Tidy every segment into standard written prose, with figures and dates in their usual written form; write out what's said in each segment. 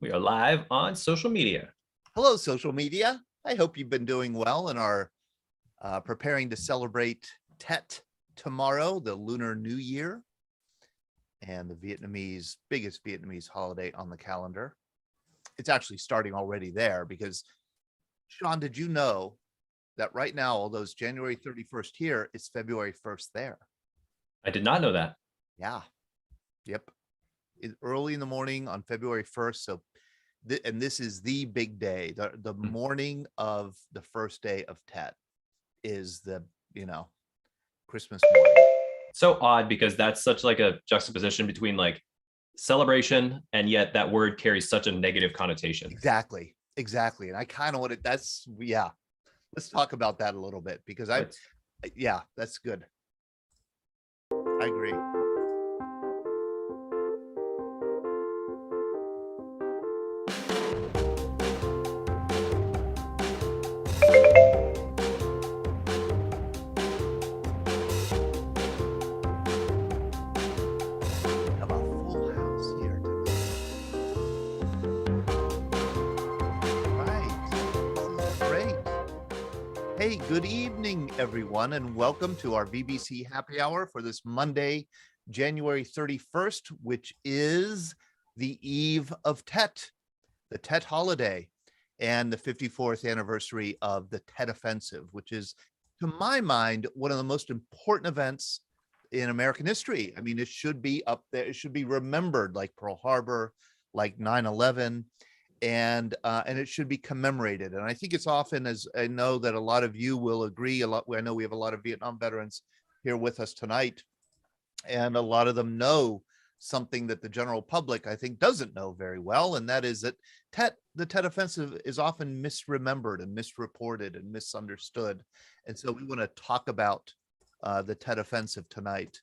We are live on social media. Hello, social media. I hope you've been doing well and are preparing to celebrate Tet tomorrow, the Lunar New Year, and the biggest Vietnamese holiday on the calendar. It's actually starting already there because, Sean, did you know that right now, although it's January 31st here, it's February 1st there? I did not know that. Yeah. Yep. It's early in the morning on February 1st. So and this is the big day. The morning of the first day of Tet is the, Christmas morning. So odd because that's such like a juxtaposition between like celebration and yet that word carries such a negative connotation. Exactly. And I kind of want it. Let's talk about that a little bit because that's good. I agree. Hey, good evening, everyone, and welcome to our VBC happy hour for this Monday, January 31st, which is the eve of Tet, the Tet holiday, and the 54th anniversary of the Tet Offensive, which is, to my mind, one of the most important events in American history. I mean, it should be up there. It should be remembered like Pearl Harbor, like 9/11. And it should be commemorated. And I think it's often, as I know that a lot of you will agree, I know we have a lot of Vietnam veterans here with us tonight, and a lot of them know something that the general public, I think, doesn't know very well, and that is that the Tet Offensive is often misremembered and misreported and misunderstood. And so we want to talk about the Tet Offensive tonight.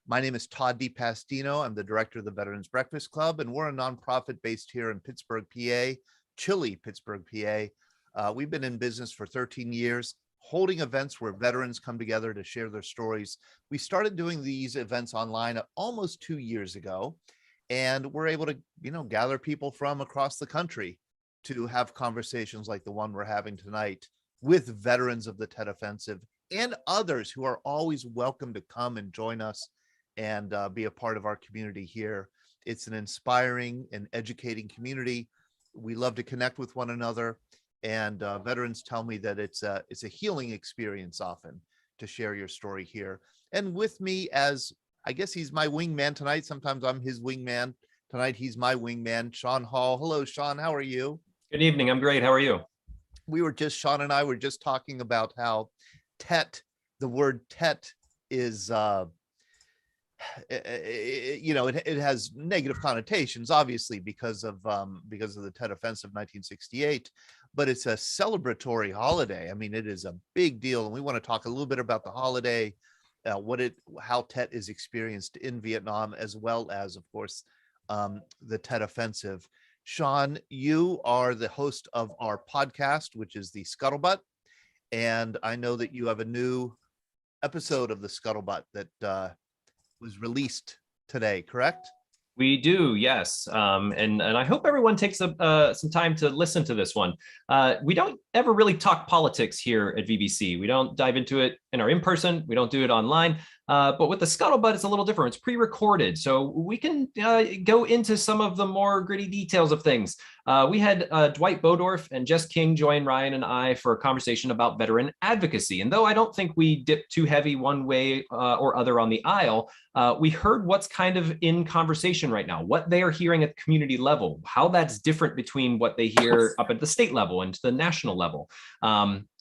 My name is Todd DiPastino. I'm the director of the Veterans Breakfast Club, and we're a nonprofit based here in Pittsburgh, PA, chilly Pittsburgh, PA. We've been in business for 13 years, holding events where veterans come together to share their stories. We started doing these events online almost 2 years ago, and we're able to, gather people from across the country to have conversations like the one we're having tonight with veterans of the Tet Offensive and others who are always welcome to come and join us and be a part of our community here. It's an inspiring and educating community. We love to connect with one another, and veterans tell me that it's a healing experience often to share your story here. And with me, as I guess he's my wingman tonight. Sometimes I'm his wingman. Tonight he's my wingman, Sean Hall. Hello, Sean. How are you? Good evening. I'm great. How are you? Sean and I were just talking about how Tet, the word Tet is it has negative connotations, obviously, because of the Tet Offensive 1968, but it's a celebratory holiday. I mean, it is a big deal, and we want to talk a little bit about the holiday, how Tet is experienced in Vietnam, as well as, of course, the Tet Offensive. Sean, you are the host of our podcast, which is the Scuttlebutt, and I know that you have a new episode of the Scuttlebutt that was released today, correct? We do, yes. And I hope everyone takes some time to listen to this one. We don't ever really talk politics here at VBC. We don't dive into it in our in-person. We don't do it online. But with the Scuttlebutt, it's a little different. It's pre-recorded, so we can go into some of the more gritty details of things. We had Dwight Bodorf and Jess King join Ryan and I for a conversation about veteran advocacy. And though I don't think we dipped too heavy one way or other on the aisle, we heard what's kind of in conversation right now, what they are hearing at the community level, how that's different between what they hear up at the state level and to the national level.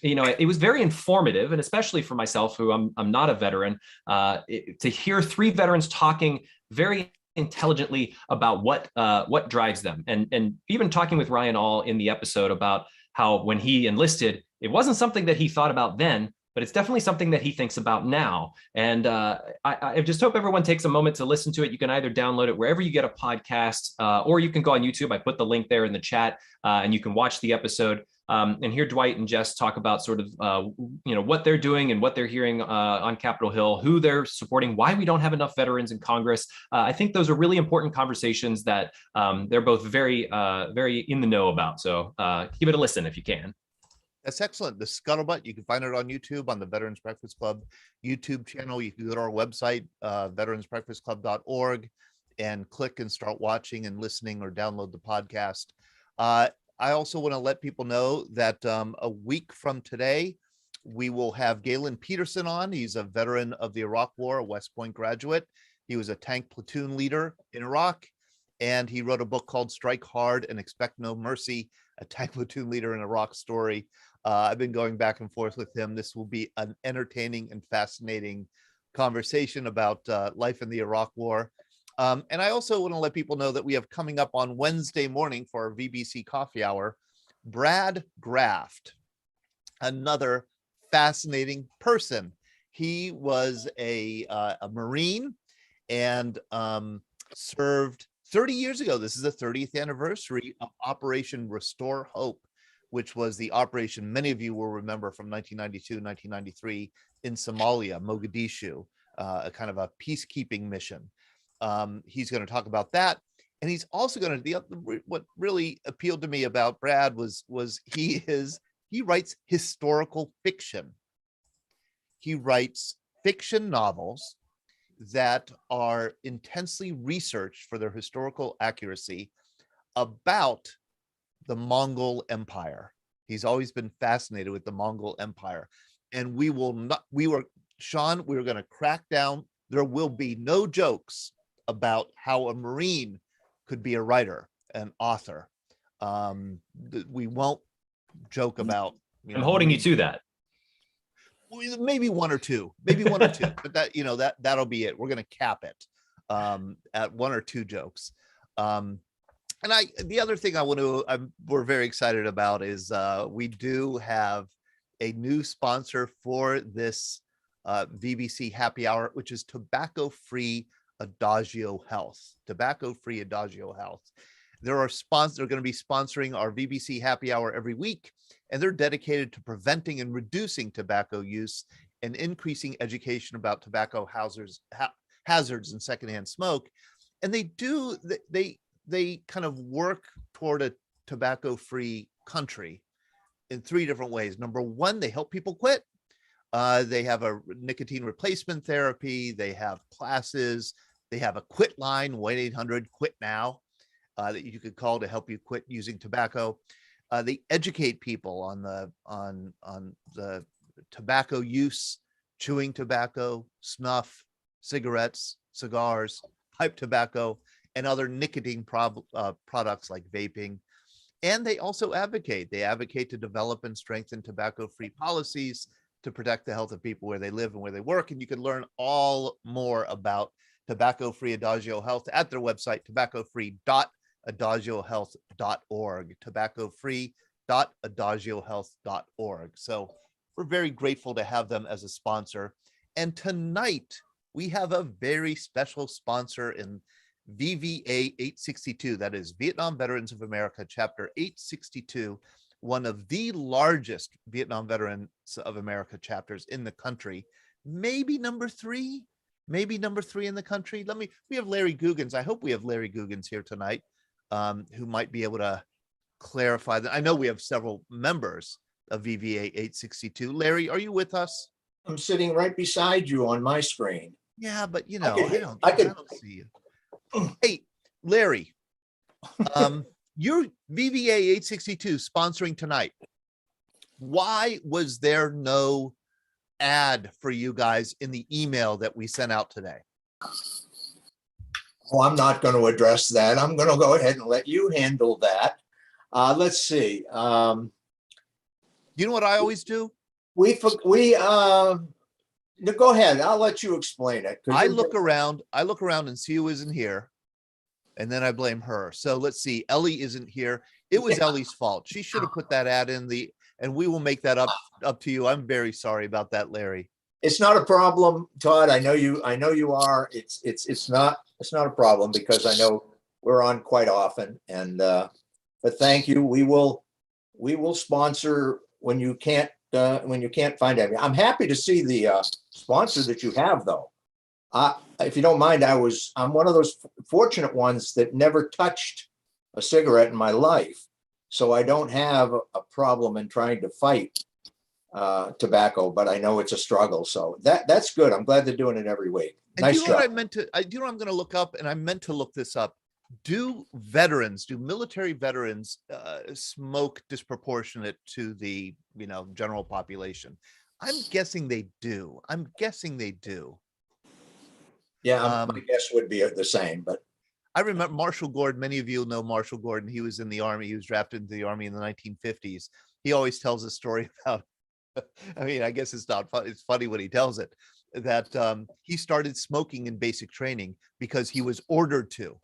It was very informative, and especially for myself, who I'm not a veteran, to hear three veterans talking very intelligently about what drives them, and even talking with Ryan all in the episode about how when he enlisted, it wasn't something that he thought about then, but it's definitely something that he thinks about now. And I just hope everyone takes a moment to listen to it. You can either download it wherever you get a podcast, or you can go on YouTube. I put the link there in the chat, and you can watch the episode. and hear Dwight and Jess talk about sort of what they're doing and what they're hearing on Capitol Hill, who they're supporting, why we don't have enough veterans in Congress. I think those are really important conversations that they're both very in the know about. So give it a listen if you can. That's excellent. The Scuttlebutt, you can find it on YouTube on the Veterans Breakfast Club YouTube channel. You can go to our website, veteransbreakfastclub.org, and click and start watching and listening or download the podcast. I also want to let people know that a week from today, we will have Galen Peterson on. He's a veteran of the Iraq War, a West Point graduate. He was a tank platoon leader in Iraq, and he wrote a book called Strike Hard and Expect No Mercy, a tank platoon leader in Iraq story. I've been going back and forth with him. This will be an entertaining and fascinating conversation about life in the Iraq War. And I also want to let people know that we have coming up on Wednesday morning for our VBC coffee hour, Brad Graft, another fascinating person. He was a Marine and served 30 years ago. This is the 30th anniversary of Operation Restore Hope, which was the operation many of you will remember from 1992, 1993 in Somalia, Mogadishu, a kind of a peacekeeping mission. He's going to talk about that. And he's also going to, what really appealed to me about Brad was he writes historical fiction. He writes fiction novels that are intensely researched for their historical accuracy about the Mongol Empire. He's always been fascinated with the Mongol Empire. And we were going to crack down. There will be no jokes about how a Marine could be a writer, an author. We won't joke about. I'm holding you to that. Maybe one or two, but that'll be it. We're going to cap it at one or two jokes. And the other thing we're very excited about is we do have a new sponsor for this VBC happy hour, which is tobacco-free Adagio Health. Tobacco-free Adagio Health. They're going to be sponsoring our VBC happy hour every week, and they're dedicated to preventing and reducing tobacco use and increasing education about tobacco hazards and secondhand smoke. And they kind of work toward a tobacco-free country in three different ways. Number one, they help people quit. They have a nicotine replacement therapy. They have classes. They have a quit line, 1-800-QUIT-NOW, that you could call to help you quit using tobacco. They educate people on the tobacco use, chewing tobacco, snuff, cigarettes, cigars, pipe tobacco, and other nicotine products like vaping. And they also advocate. They advocate to develop and strengthen tobacco-free policies to protect the health of people where they live and where they work. And you can learn all more about tobacco-free Adagio Health at their website, tobacco-free.adagiohealth.org, tobacco-free.adagiohealth.org. So we're very grateful to have them as a sponsor. And tonight we have a very special sponsor in VVA 862, that is Vietnam Veterans of America, Chapter 862, one of the largest Vietnam Veterans of America chapters in the country, maybe number three in the country. We have Larry Googans. I hope we have Larry Googans here tonight, who might be able to clarify that. I know we have several members of VVA 862. Larry, are you with us? I'm sitting right beside you on my screen. Yeah, but I don't see you. Hey, Larry, your VVA 862 sponsoring tonight. Why was there no ad for you guys in the email that we sent out today? Well, I'm not going to address that. I'm going to go ahead and let you handle that. Let's see. You know what I always do? No, go ahead. I'll let you explain it. I look around and see who isn't here, and then I blame her. So let's see. Ellie isn't here. It was Ellie's fault. She should have put that ad in and we will make that up to you. I'm very sorry about that, Larry. It's not a problem, Todd. I know you are. It's not a problem because I know we're on quite often. And but thank you. We will we will sponsor when you can't find any. I'm happy to see the sponsor that you have, though. If you don't mind, I'm one of those fortunate ones that never touched a cigarette in my life, so I don't have a problem in trying to fight tobacco, but I know it's a struggle. So that's good. I'm glad they're doing it every week. And Nice do you know job. what do you know what I'm going to look up? And I meant to look this up. Do military veterans smoke disproportionate to the, general population? I'm guessing they do. Yeah, my guess would be the same, but I remember Marshall Gordon. Many of you know Marshall Gordon. He was in the Army. He was drafted into the Army in the 1950s. He always tells a story about, I mean, I guess it's not fun. It's funny when he tells it, that he started smoking in basic training because he was ordered to.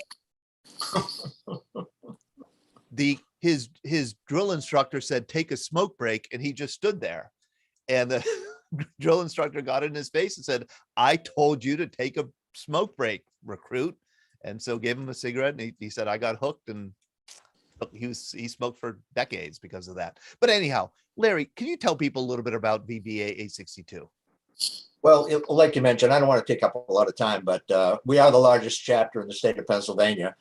His drill instructor said, take a smoke break, and he just stood there. And the drill instructor got in his face and said, I told you to take a smoke break, recruit. And so gave him a cigarette, and he said, I got hooked, and he smoked for decades because of that. But anyhow, Larry, can you tell people a little bit about VBA 862? Well, like you mentioned, I don't want to take up a lot of time, but we are the largest chapter in the state of Pennsylvania.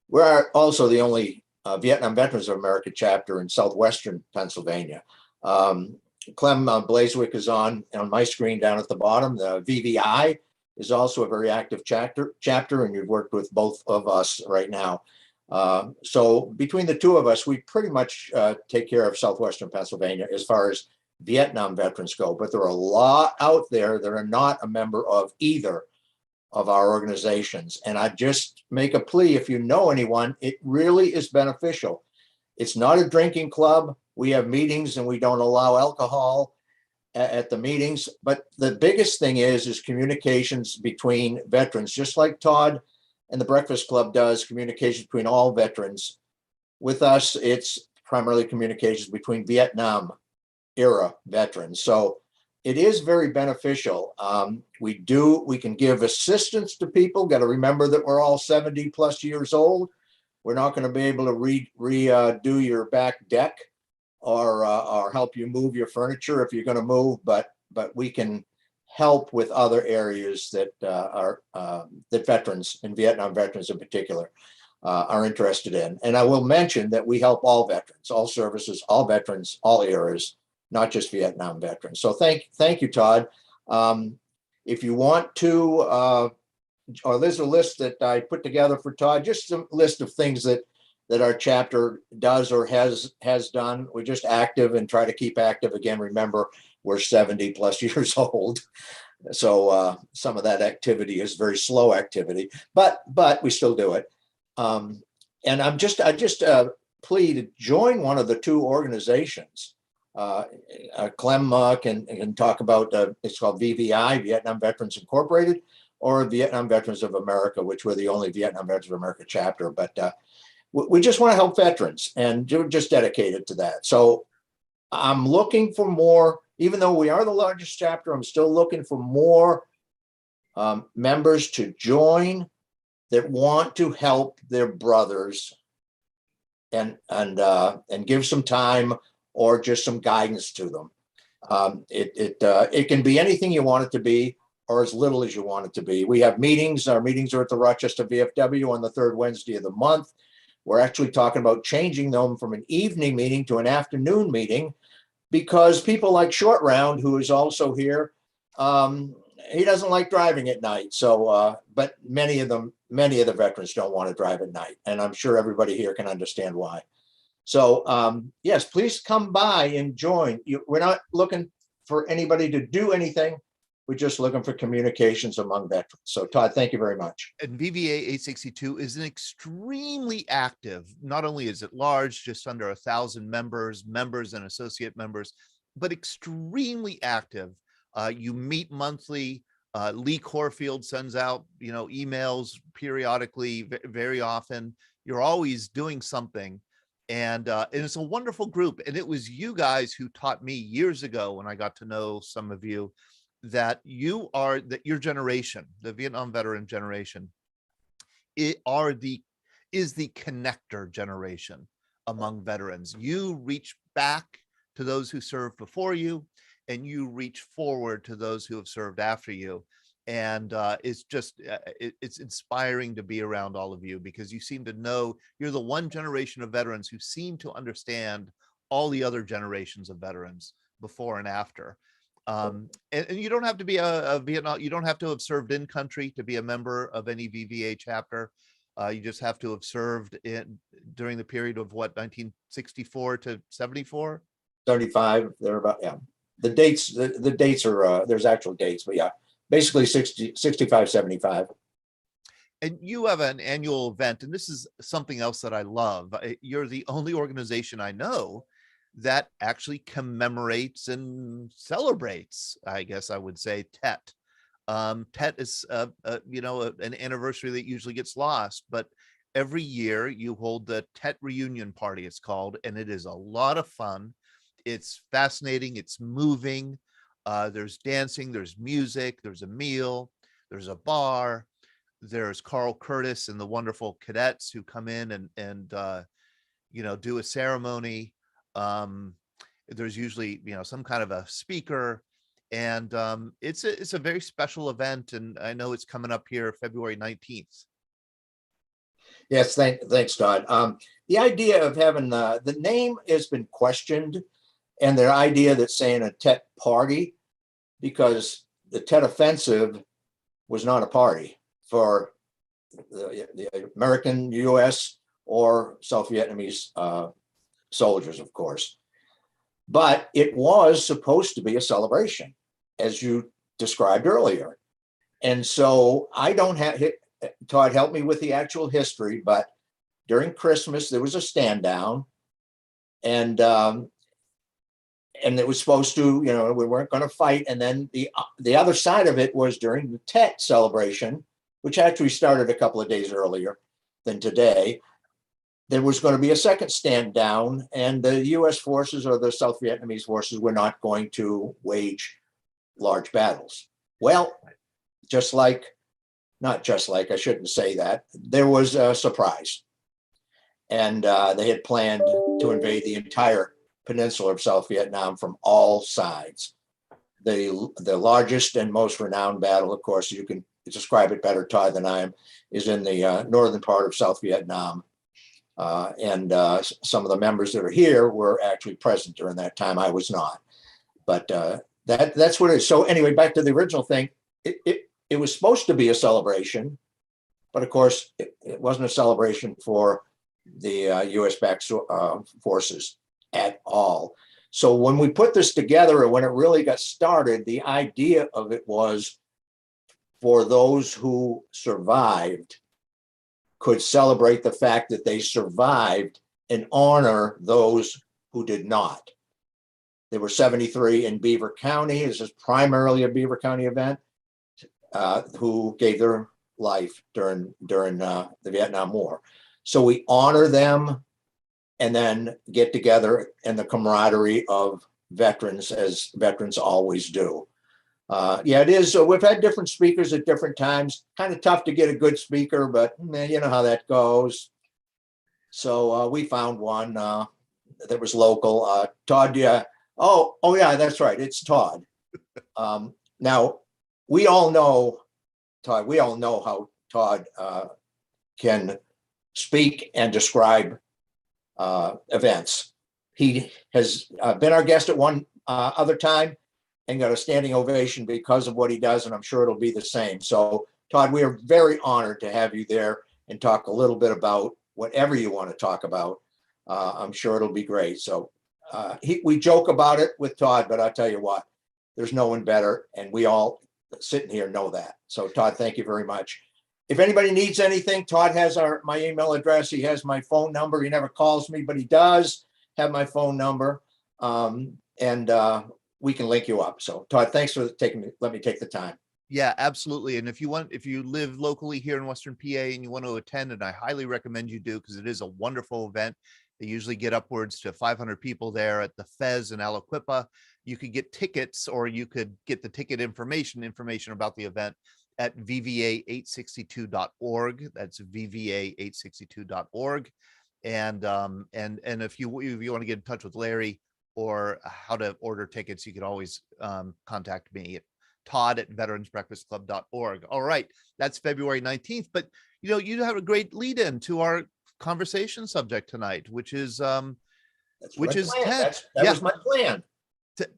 We're also the only Vietnam Veterans of America chapter in southwestern Pennsylvania. Clem Blazewick is on my screen down at the bottom. The VVI is also a very active chapter, and you've worked with both of us right now. So between the two of us, we pretty much take care of southwestern Pennsylvania as far as Vietnam veterans go, but there are a lot out there that are not a member of either of our organizations. And I just make a plea, if you know anyone, it really is beneficial. It's not a drinking club. We have meetings and we don't allow alcohol at the meetings, but the biggest thing is communications between veterans, just like Todd and the Breakfast Club does communications between all veterans. With us, it's primarily communications between Vietnam era veterans. So it is very beneficial. We can give assistance to people. Got to remember that we're all 70 plus years old. We're not going to be able to redo your back deck or help you move your furniture if you're going to move, but we can help with other areas that that veterans and Vietnam veterans in particular are interested in. And I will mention that we help all veterans, all services, all veterans, all eras, not just Vietnam veterans. So thank you, Todd. If you want to, or there's a list that I put together for Todd, just a list of things that our chapter does or has done. We're just active and try to keep active. Again, remember, we're 70 plus years old. So some of that activity is very slow activity, but we still do it. And I just plea to join one of the two organizations. Clem can talk about, it's called VVI, Vietnam Veterans Incorporated, or Vietnam Veterans of America, which we're the only Vietnam Veterans of America chapter. But we just want to help veterans, and we're just dedicated to that. So I'm looking for more, even though we are the largest chapter, I'm still looking for more members to join that want to help their brothers and give some time or just some guidance to them. It can be anything you want it to be, or as little as you want it to be. We have meetings. Our meetings are at the Rochester VFW on the third Wednesday of the month. We're actually talking about changing them from an evening meeting to an afternoon meeting, because people like Short Round, who is also here, he doesn't like driving at night. So, but many of the veterans don't want to drive at night, and I'm sure everybody here can understand why. So, yes, please come by and join. We're not looking for anybody to do anything. We're just looking for communications among veterans. So, Todd, thank you very much. And VVA 862 is an extremely active, not only is it large, just under 1,000 members and associate members, but extremely active. You meet monthly. Lee Corfield sends out, emails periodically, very often. You're always doing something. And it's a wonderful group. And it was you guys who taught me years ago, when I got to know some of you, that your generation, the Vietnam veteran generation, is the connector generation. among veterans. You reach back to those who served before you, and you reach forward to those who have served after you. And it's just, it's inspiring to be around all of you, because you seem to know, you're the one generation of veterans who seem to understand all the other generations of veterans before and after. And you don't have to be a Vietnam, you don't have to have served in country to be a member of any VVA chapter. You just have to have served during the period of what, 1964 to 74? 35, they're about, yeah. The dates, the dates are, there's actual dates, but yeah, basically 60, 65, 75. And you have an annual event, and this is something else that I love. You're the only organization I know that actually commemorates and celebrates, I guess I would say, Tet. Tet is, an anniversary that usually gets lost, but every year you hold the Tet reunion party, it's called, and it is a lot of fun. It's fascinating. It's moving. There's dancing, there's music, there's a meal, there's a bar. There's Carl Curtis and the wonderful cadets who come in and do a ceremony. There's usually, some kind of a speaker, and it's a very special event. And I know it's coming up here February 19th. Yes, thanks, Todd. The idea of having the name has been questioned, and the idea that saying a Tet party, because the Tet Offensive was not a party for the American, US, or South Vietnamese soldiers, of course. But it was supposed to be a celebration, as you described earlier. And so I don't have, Todd, help me with the actual history, but during Christmas, there was a stand down, and it was supposed to, we weren't going to fight. And then the other side of it was during the Tet celebration, which actually started a couple of days earlier than today. There was going to be a second stand down, and the US forces or the South Vietnamese forces were not going to wage large battles. Well, not just like, I shouldn't say that, there was a surprise. And they had planned to invade the entire peninsula of South Vietnam from all sides. The largest and most renowned battle, of course, you can describe it better, Todd, than I am, is in the northern part of South Vietnam. And some of the members that are here were actually present during that time. I was not. But that's what it is. So anyway, back to the original thing. It was supposed to be a celebration, but of course, it wasn't a celebration for the US-backed forces at all. So when we put this together, and when it really got started, the idea of it was for those who survived could celebrate the fact that they survived and honor those who did not. There were 73 in Beaver County. This is primarily a Beaver County event, who gave their life during the Vietnam War. So we honor them and then get together in the camaraderie of veterans, as veterans always do. Yeah, it is. We've had different speakers at different times. Kind of tough to get a good speaker, but you know how that goes. So we found one that was local. Todd, yeah. Oh, yeah, that's right. It's Todd. Now, we all know Todd. We all know how Todd can speak and describe events. He has been our guest at one other time and got a standing ovation because of what he does, and I'm sure it'll be the same. So, Todd, we are very honored to have you there and talk a little bit about whatever you want to talk about. I'm sure it'll be great. So, we joke about it with Todd, but I'll tell you what, there's no one better, and we all sitting here know that. So, Todd, thank you very much. If anybody needs anything, Todd has my email address. He has my phone number. He never calls me, but he does have my phone number. And we can link you up. So Todd, thanks for let me take the time. Yeah, absolutely. And if you live locally here in Western PA and you want to attend, and I highly recommend you do, because it is a wonderful event. They usually get upwards to 500 people there at the Fez in Aliquippa. You could get tickets, or you could get the ticket information about the event at vva862.org. That's vva862.org. And if you want to get in touch with Larry or how to order tickets, you can always contact me at todd@veteransbreakfastclub.org. All right, that's February 19th. But you have a great lead in to our conversation subject tonight, which is That's what I planned. TET. That was my plan.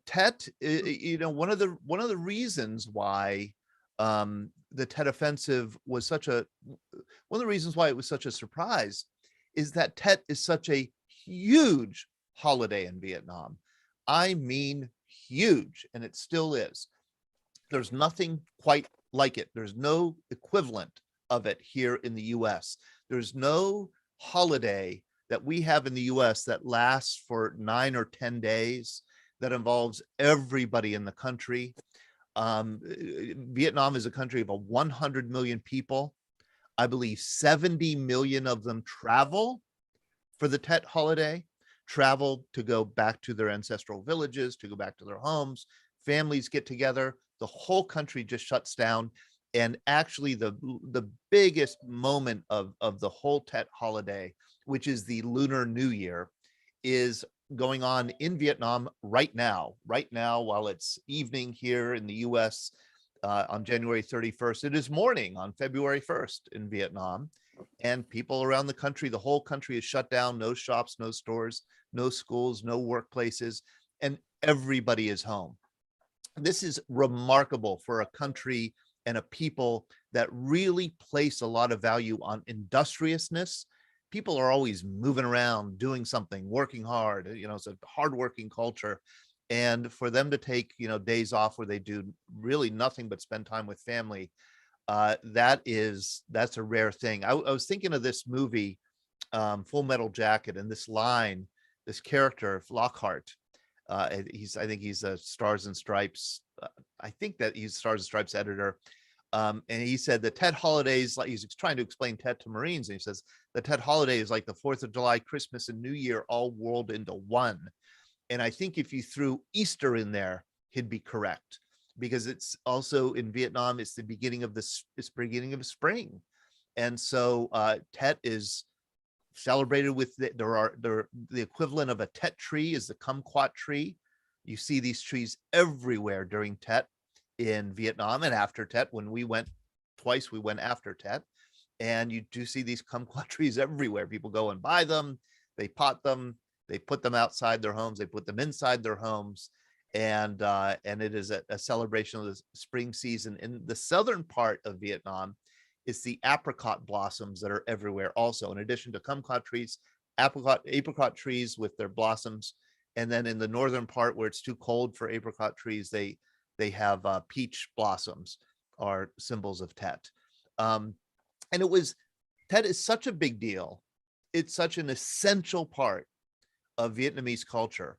TET. One of the reasons why the TET offensive was one of the reasons why it was such a surprise is that TET is such a huge holiday in Vietnam. I mean, huge, and it still is. There's nothing quite like it. There's no equivalent of it here in the US. There's no holiday that we have in the US that lasts for 9 or 10 days that involves everybody in the country. Vietnam is a country of 100 million people. I believe 70 million of them travel for the Tet holiday, travel to go back to their ancestral villages, to go back to their homes. Families get together. The whole country just shuts down. And actually the biggest moment of the whole Tet holiday, which is the Lunar New Year, is going on in Vietnam right now while it's evening here in the US on January 31st. It is morning on February 1st in Vietnam, and people around the country, the whole country is shut down. No shops, no stores, no schools, no workplaces, and everybody is home. This is remarkable for a country and a people that really place a lot of value on industriousness. People are always moving around, doing something, working hard. It's a hardworking culture. And for them to take, days off where they do really nothing but spend time with family, that's a rare thing. I was thinking of this movie, Full Metal Jacket, and this character, Lockhart. I think he's a Stars and Stripes. I think that he's Stars and Stripes editor. And he said the Tet holidays, like he's trying to explain Tet to Marines, and he says the Tet holiday is like the 4th of July, Christmas, and New Year all rolled into one. And I think if you threw Easter in there, he'd be correct, because it's also in Vietnam, it's the beginning of spring. And so Tet is celebrated with the equivalent of a Tet tree is the kumquat tree. You see these trees everywhere during Tet in Vietnam, and after Tet. When we went twice, we went after Tet, and you do see these kumquat trees everywhere. People go and buy them, they pot them, they put them outside their homes, they put them inside their homes, and it is a celebration of the spring season. In the southern part of Vietnam, it's the apricot blossoms that are everywhere also. In addition to kumquat trees, apricot trees with their blossoms. And then in the northern part, where it's too cold for apricot trees, they have peach blossoms, are symbols of Tet. And Tet is such a big deal. It's such an essential part of Vietnamese culture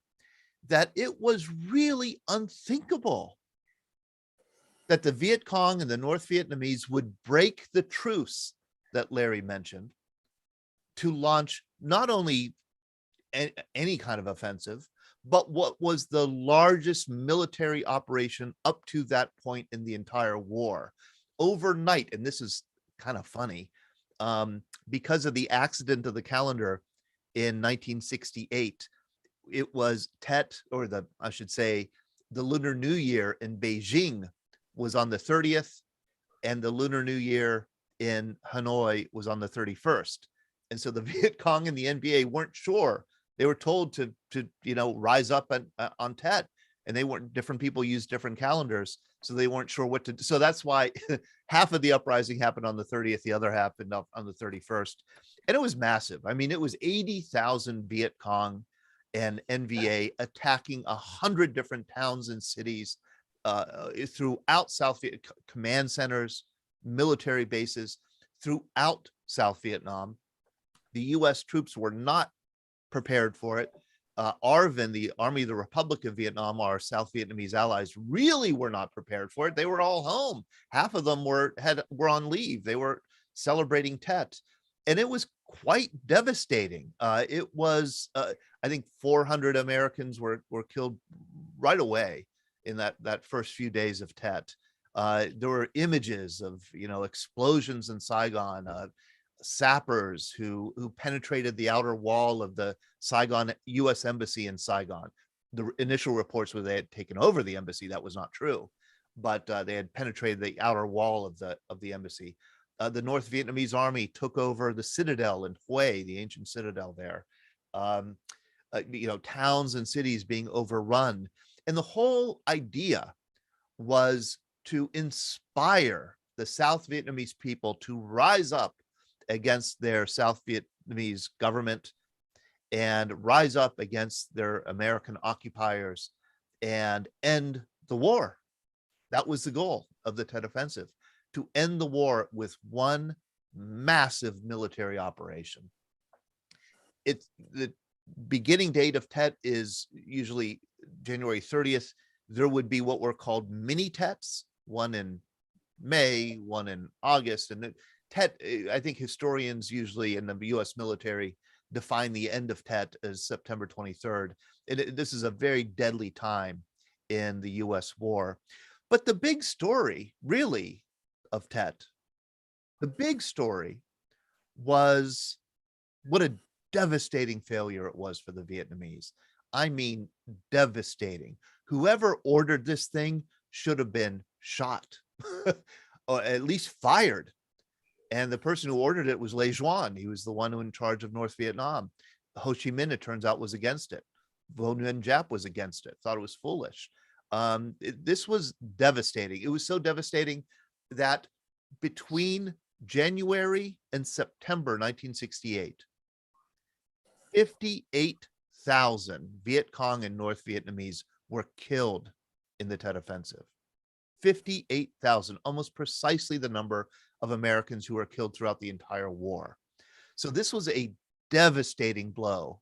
that it was really unthinkable that the Viet Cong and the North Vietnamese would break the truce that Larry mentioned to launch not only any kind of offensive, but what was the largest military operation up to that point in the entire war. Overnight, and this is kind of funny, because of the accident of the calendar in 1968, it was Tet, or I should say, the Lunar New Year in Beijing was on the 30th, and the Lunar New Year in Hanoi was on the 31st. And so the Viet Cong and the NBA weren't sure. They were told to rise up on Tet, and different people use different calendars, so they weren't sure what to do. So that's why half of the uprising happened on the 30th, the other half on the 31st. And it was massive. I mean, it was 80,000 Viet Cong and NVA attacking 100 different towns and cities throughout South Viet, command centers, military bases throughout South Vietnam. The US troops were not prepared for it. ARVN, the Army of the Republic of Vietnam, our South Vietnamese allies, really were not prepared for it. They were all home. Half of them were on leave. They were celebrating Tet, and it was quite devastating. It was, I think, 400 Americans were killed right away in that first few days of Tet. There were images of explosions in Saigon. sappers who penetrated the outer wall of the Saigon U.S. embassy in Saigon. The initial reports were they had taken over the embassy. That was not true, but they had penetrated the outer wall of the embassy. The North Vietnamese army took over the citadel in Hue, the ancient citadel there. Towns and cities being overrun, and the whole idea was to inspire the South Vietnamese people to rise up against their South Vietnamese government and rise up against their American occupiers and end the war. That was the goal of the Tet Offensive, to end the war with one massive military operation. It's the beginning date of Tet is usually January 30th. There would be what were called mini Tets, one in May, one in August. And Tet, I think historians usually in the US military define the end of Tet as September 23rd. This is a very deadly time in the US war. But the big story, really, of Tet, the big story was what a devastating failure it was for the Vietnamese. I mean, devastating. Whoever ordered this thing should have been shot or at least fired. And the person who ordered it was Le Duan. He was the one who in charge of North Vietnam. Ho Chi Minh, it turns out, was against it. Vo Nguyen Giap was against it, thought it was foolish. This was devastating. It was so devastating that between January and September 1968, 58,000 Viet Cong and North Vietnamese were killed in the Tet Offensive. 58,000, almost precisely the number of Americans who were killed throughout the entire war. So this was a devastating blow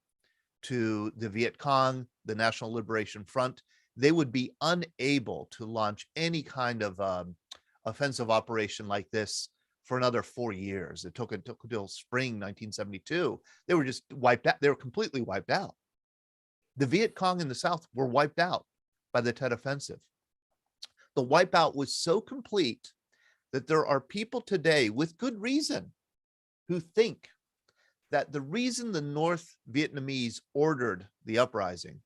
to the Viet Cong, the National Liberation Front. They would be unable to launch any kind of offensive operation like this for another 4 years. It took until spring 1972. They were just wiped out. They were completely wiped out. The Viet Cong in the South were wiped out by the Tet Offensive. The wipeout was so complete that there are people today with good reason who think that the reason the North Vietnamese ordered the uprising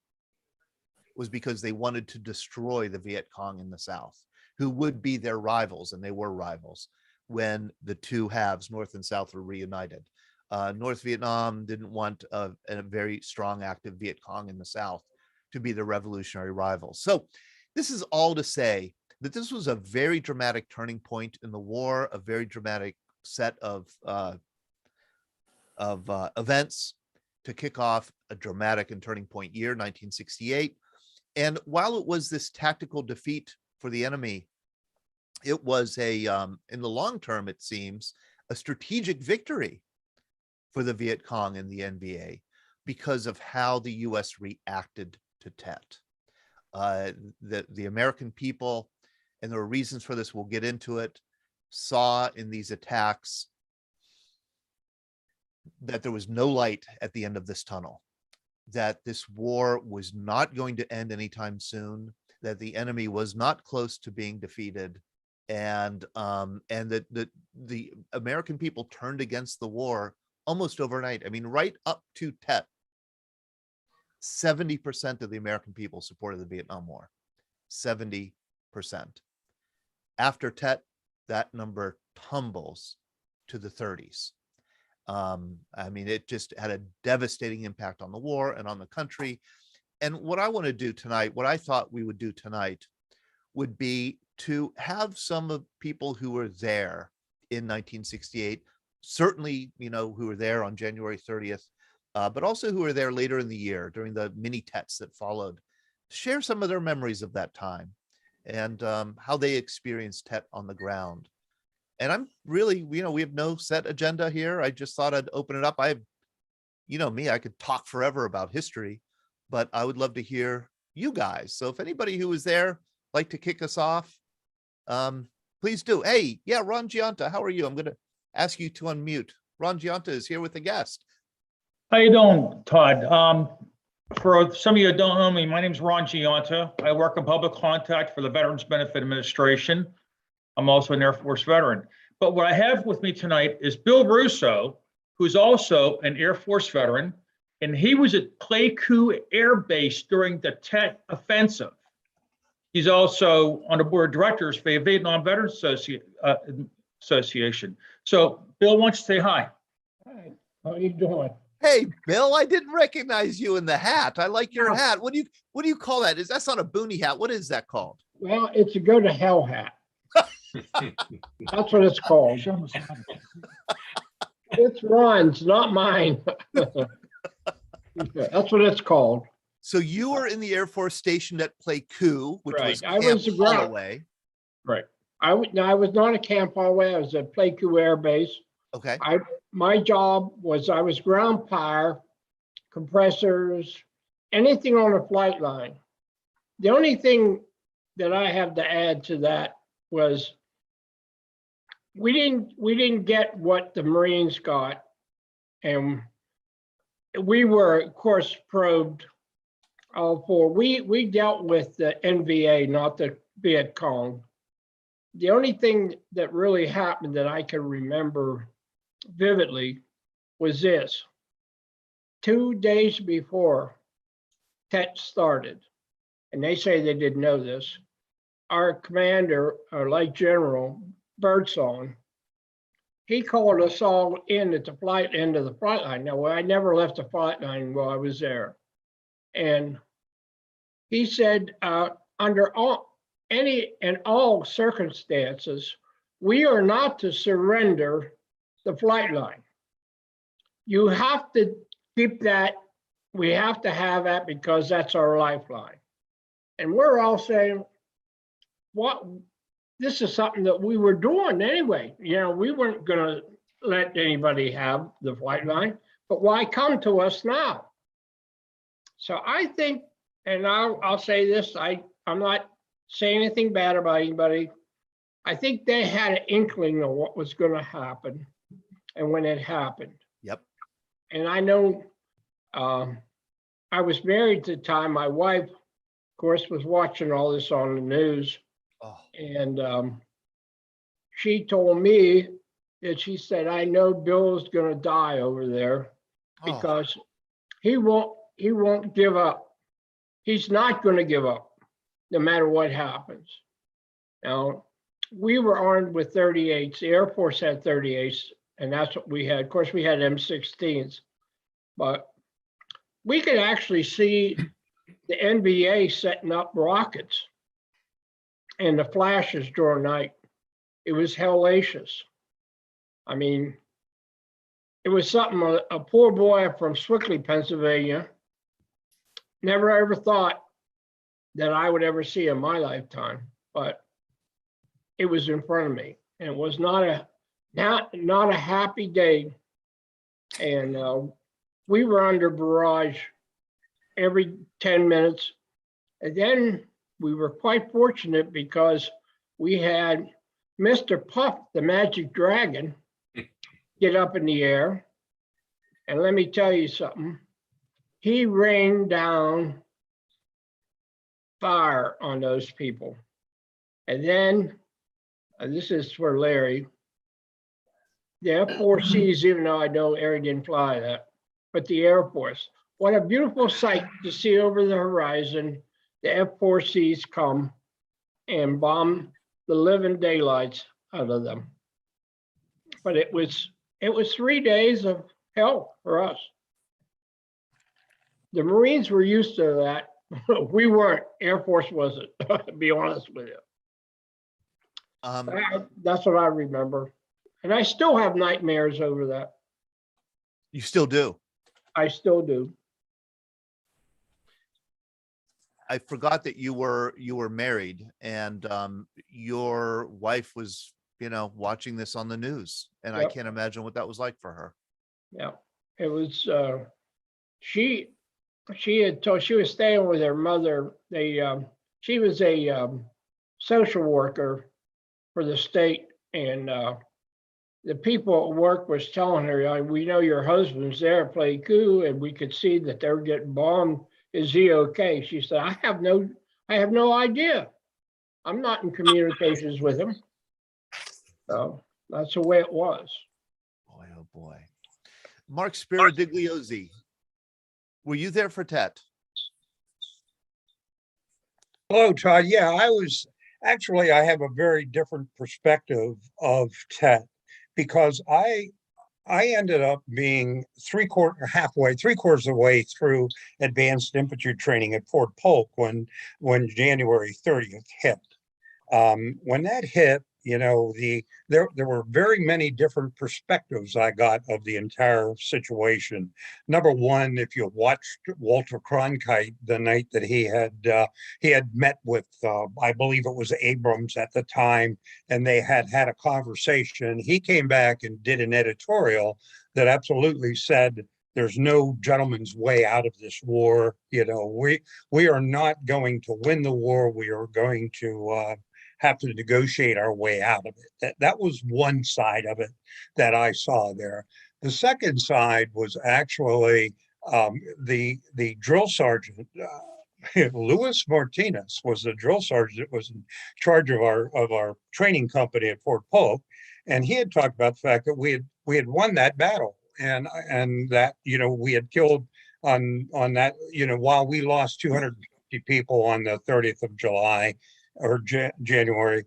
was because they wanted to destroy the Viet Cong in the South, who would be their rivals, and they were rivals when the two halves, North and South, were reunited. North Vietnam didn't want a very strong, active Viet Cong in the South to be the revolutionary rivals. So this is all to say that this was a very dramatic turning point in the war, a very dramatic set of events to kick off a dramatic and turning point year, 1968. And while it was this tactical defeat for the enemy, it was in the long term, it seems, a strategic victory for the Viet Cong and the NVA because of how the US reacted to Tet. The American people, and there were reasons for this, we'll get into it, saw in these attacks that there was no light at the end of this tunnel, that this war was not going to end anytime soon, that the enemy was not close to being defeated, and that the American people turned against the war almost overnight. I mean, right up to Tet, 70% of the American people supported the Vietnam War. 70%. After Tet, that number tumbles to the 30s. I mean, it just had a devastating impact on the war and on the country. And what I want to do tonight, what I thought we would do tonight, would be to have some of people who were there in 1968, certainly, who were there on January 30th, but also who were there later in the year during the mini Tets that followed, share some of their memories of that time and how they experienced Tet on the ground. And I'm really, we have no set agenda here. I just thought I'd open it up. I could talk forever about history, but I would love to hear you guys. So if anybody who was there like to kick us off, please do. Hey, yeah, Ron Giunta, how are you? I'm going to ask you to unmute. Ron Giunta is here with a guest. How you doing, Todd? For some of you who don't know me, my name is Ron Giunta. I work in public contact for the Veterans Benefit Administration. I'm also an Air Force veteran. But what I have with me tonight is Bill Russo, who's also an Air Force veteran, and he was at Pleiku Air Base during the Tet Offensive. He's also on the board of directors for the Vietnam Veterans Association. So, Bill, why don't you say hi? Hi, how you doing? Hey, Bill, I didn't recognize you in the hat. I like your hat. What do you call that? That's not a boonie hat. What is that called? Well, it's a go to hell hat. That's what it's called. It's Ron's, not mine. That's what it's called. So you were in the Air Force stationed at Pleiku, which Right. was I Camp was a ground- Holloway. Right. I was not at Camp Holloway. I was at Pleiku Air Base. Okay. My job was I was ground power, compressors, anything on the flight line. The only thing that I have to add to that was we didn't get what the Marines got, and we were, of course, probed all for. We dealt with the NVA, not the Viet Cong. The only thing that really happened that I can remember vividly was this. 2 days before Tet started, and they say they didn't know this, our commander, our Light General Birdsong, he called us all in at the end of the flight line. Now, I never left the flight line while I was there. And he said, under any and all circumstances, we are not to surrender the flight line. You have to keep that, we have to have that because that's our lifeline. And we're all saying, what, this is something that we were doing anyway. You know, we weren't gonna let anybody have the flight line, but why come to us now? So I think, and I'll say this, I'm not saying anything bad about anybody. I think they had an inkling of what was gonna happen and when it happened. Yep. And I know I was married at the time. My wife, of course, was watching all this on the news. Oh. And she told me that she said, I know Bill's gonna die over there because he won't give up. He's not gonna give up no matter what happens. Now, we were armed with 38s. The Air Force had 38s, and that's what we had. Of course, we had M16s, but we could actually see the NVA setting up rockets and the flashes during night. It was hellacious. I mean, it was something a poor boy from Swickley, Pennsylvania, never ever thought that I would ever see in my lifetime, but it was in front of me, and it was not a happy day. And we were under barrage every 10 minutes. And then we were quite fortunate because we had Mr. Puff, the Magic Dragon, get up in the air. And let me tell you something, he rained down fire on those people. And then, this is for Larry, the F-4Cs, even though I know Larry didn't fly that, but the Air Force, what a beautiful sight to see over the horizon, the F-4Cs come and bomb the living daylights out of them. But it was 3 days of hell for us. The Marines were used to that. We weren't. Air Force wasn't, to be honest with you. That's what I remember. And I still have nightmares over that. You still do? I still do. I forgot that you were married, and your wife was, watching this on the news, and I Yep. can't imagine what that was like for her. Yeah, it was, she was staying with her mother. She was a social worker for the state, and the people at work was telling her, we know your husband's there at Pleiku, and we could see that they were getting bombed. Is he okay? She said, I have no idea. I'm not in communications with him. So That's the way it was. Boy, oh boy. Mark Spiradigliozzi, were you there for Tet? Hello, Todd. Yeah, I have a very different perspective of TET because I ended up being three quarters of the way through advanced infantry training at Fort Polk when January 30th hit. When that hit, there were very many different perspectives I got of the entire situation. Number one, if you watched Walter Cronkite the night that he had met with I believe it was Abrams at the time, and they had a conversation. He came back and did an editorial that absolutely said there's no gentleman's way out of this war. We are not going to win the war. We are going to have to negotiate our way out of it. That was one side of it that I saw there. The second side was actually the drill sergeant. Louis Martinez was the drill sergeant that was in charge of our training company at Fort Polk, and he had talked about the fact that we had won that battle, and that we had killed on that while we lost 250 people on the 30th of July or January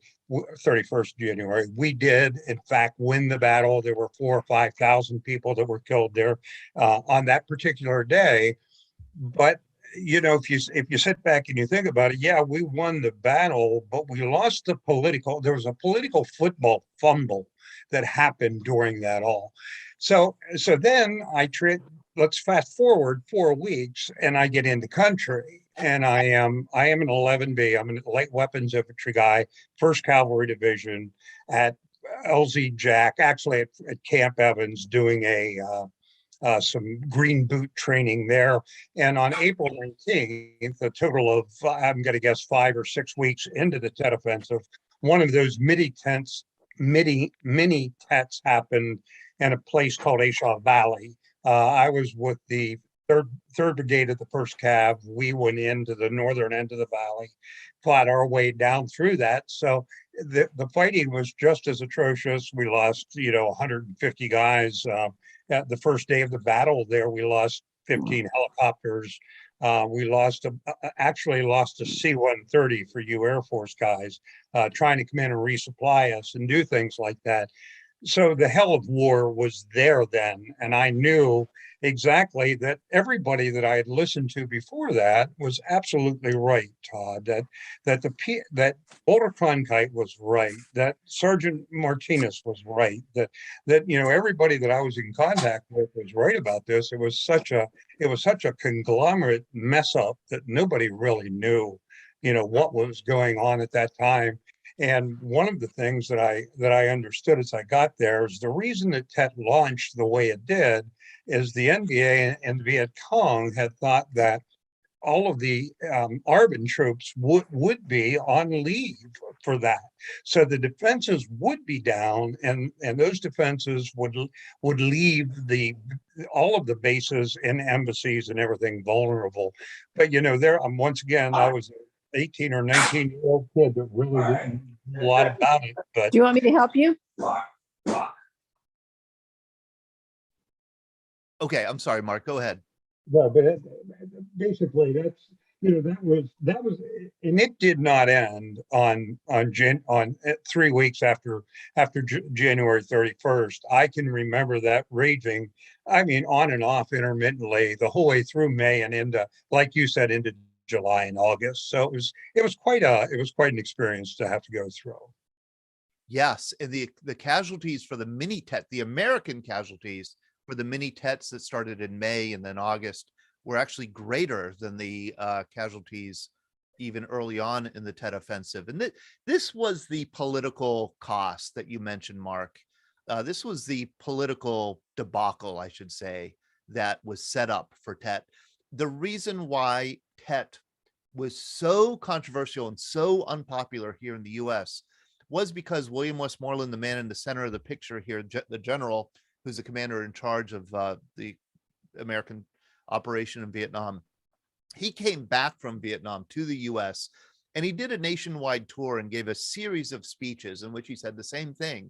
31st January. We did, in fact, win the battle. There were 4,000 or 5,000 people that were killed there on that particular day. But if you sit back and you think about it, yeah, we won the battle, but we lost there was a political football fumble that happened during that all. So then let's fast forward 4 weeks and I get into country. And I am an 11B. I'm a light weapons infantry guy, 1st Cavalry Division at LZ Jack, actually at Camp Evans, doing some green boot training there. And on April 19th, a total of, I'm going to guess 5 or 6 weeks into the Tet Offensive, one of those mini Tets happened in a place called Ashaw Valley. I was with the third Brigade of the 1st Cav. We went into the northern end of the valley, fought our way down through that. So the fighting was just as atrocious. We lost, 150 guys. At the first day of the battle there, we lost 15 helicopters. We actually lost a C-130 for you Air Force guys trying to come in and resupply us and do things like that. So the hell of war was there then. And I knew exactly that everybody that I had listened to before that was absolutely right, Todd, that Walter Cronkite was right, that Sergeant Martinez was right, that everybody that I was in contact with was right about this. It was such a conglomerate mess up that nobody really knew, what was going on at that time. And one of the things that I understood as I got there is the reason that Tet launched the way it did is the NBA and the Viet Cong had thought that all of the ARBN troops would be on leave for that. So the defenses would be down, and those defenses would leave all of the bases and embassies and everything vulnerable. But once again, I was 18 or 19-year-old kid that really didn't know a lot about it. But Do you want me to help you? Okay, I'm sorry, Mark, go ahead. no, but basically that's that was, and it did not end on 3 weeks after January 31st. I can remember that raging, on and off intermittently the whole way through May and into, like you said, into July and August. So it was quite an experience to have to go through. Yes, and the casualties for the mini Tet, the American casualties for the mini Tets that started in May and then August were actually greater than the casualties even early on in the Tet Offensive. And this was the political cost that you mentioned, Mark. This was the political debacle, I should say, that was set up for Tet. The reason why Tet was so controversial and so unpopular here in the US was because William Westmoreland, the man in the center of the picture here, the general who's the commander in charge of the American operation in Vietnam, he came back from Vietnam to the US and he did a nationwide tour and gave a series of speeches in which he said the same thing.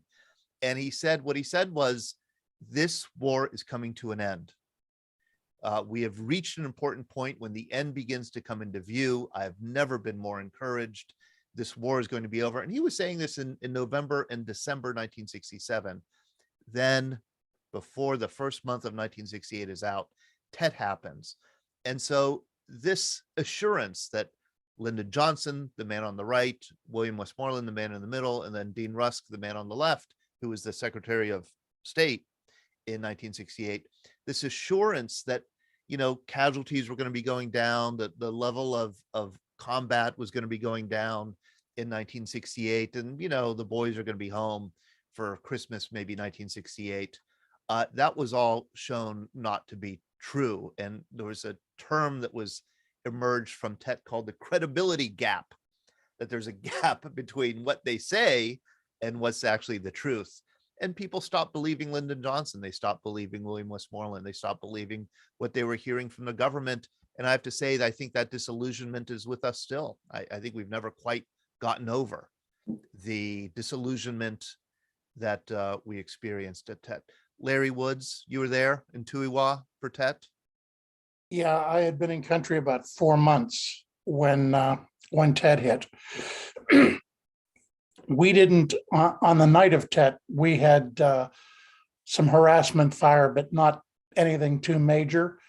And he said, what he said was, this war is coming to an end. We have reached an important point when the end begins to come into view. I have never been more encouraged. This war is going to be over. And he was saying this in November and December 1967. Then, before the first month of 1968 is out, Tet happens. And so this assurance that Lyndon Johnson, the man on the right, William Westmoreland, the man in the middle, and then Dean Rusk, the man on the left, who was the Secretary of State in 1968, this assurance that, you know, casualties were going to be going down, that the level of combat was going to be going down in 1968, and, you know, the boys are going to be home for Christmas, maybe 1968. That was all shown not to be true. And there was a term that was emerged from Tet called the credibility gap, that there's a gap between what they say and what's actually the truth. And people stopped believing Lyndon Johnson. They stopped believing William Westmoreland. They stopped believing what they were hearing from the government. And I have to say that I think that disillusionment is with us still. I think we've never quite gotten over the disillusionment that we experienced at Tet. Larry Woods, you were there in Tuiwa for Tet? Yeah, I had been in country about 4 months when Tet hit. We didn't, on the night of Tet, we had some harassment fire, but not anything too major.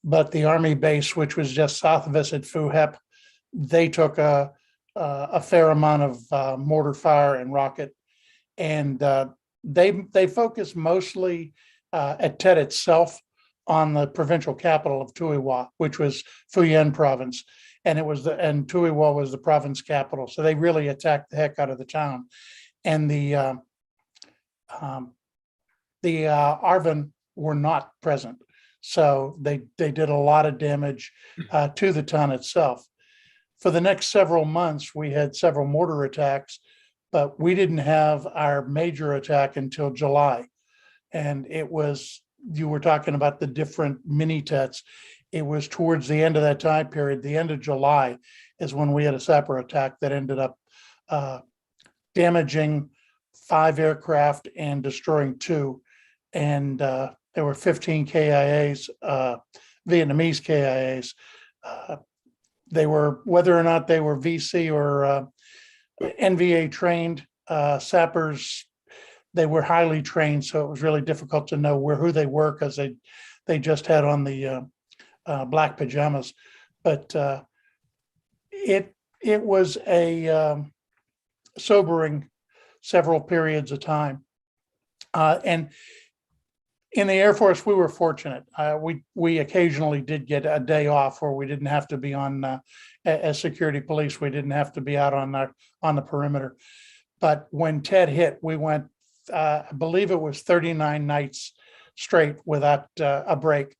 But the Army base, which was just south of us at Phu Hep, they took a fair amount of mortar fire and rocket. And they focused mostly at Tet itself on the provincial capital of Tuiwa, which was Phu Yen province. And and Tuiwa was the province capital. So they really attacked the heck out of the town. And the ARVN were not present. So they did a lot of damage to the town itself. For the next several months, we had several mortar attacks, but we didn't have our major attack until July. And it was, you were talking about the different mini Tets. It was towards the end of that time period, the end of July, is when we had a sapper attack that ended up damaging 5 aircraft and destroying 2. And there were 15 KIAs, Vietnamese KIAs. They were, whether or not they were VC or NVA trained sappers, they were highly trained. So it was really difficult to know who they were, because they just had on the black pajamas. But it was a sobering several periods of time. And in the Air Force, we were fortunate. We occasionally did get a day off where we didn't have to be on as security police. We didn't have to be out on the perimeter. But when Tet hit, we went, I believe it was 39 nights straight without a break.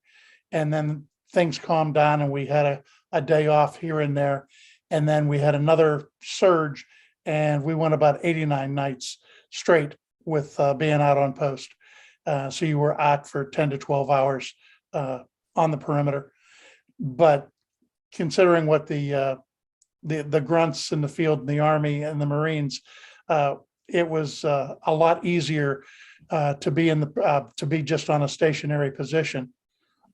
And then things calmed down and we had a day off here and there. And then we had another surge and we went about 89 nights straight with being out on post. So you were out for 10 to 12 hours on the perimeter. But considering what the grunts in the field in the Army and the Marines, it was a lot easier to be just on a stationary position.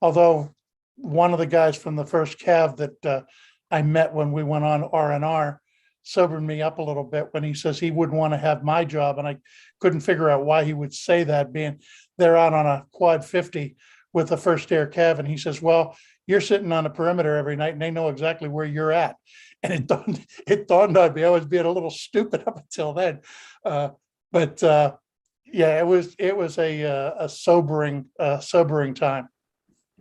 Although one of the guys from the first Cav that I met when we went on R&R sobered me up a little bit when he says he wouldn't want to have my job. And I couldn't figure out why he would say that, being they're out on a quad 50 with the first air Cav. And he says, well, you're sitting on the perimeter every night and they know exactly where you're at. And it dawned on me, I was being a little stupid up until then. Yeah, it was a sobering time.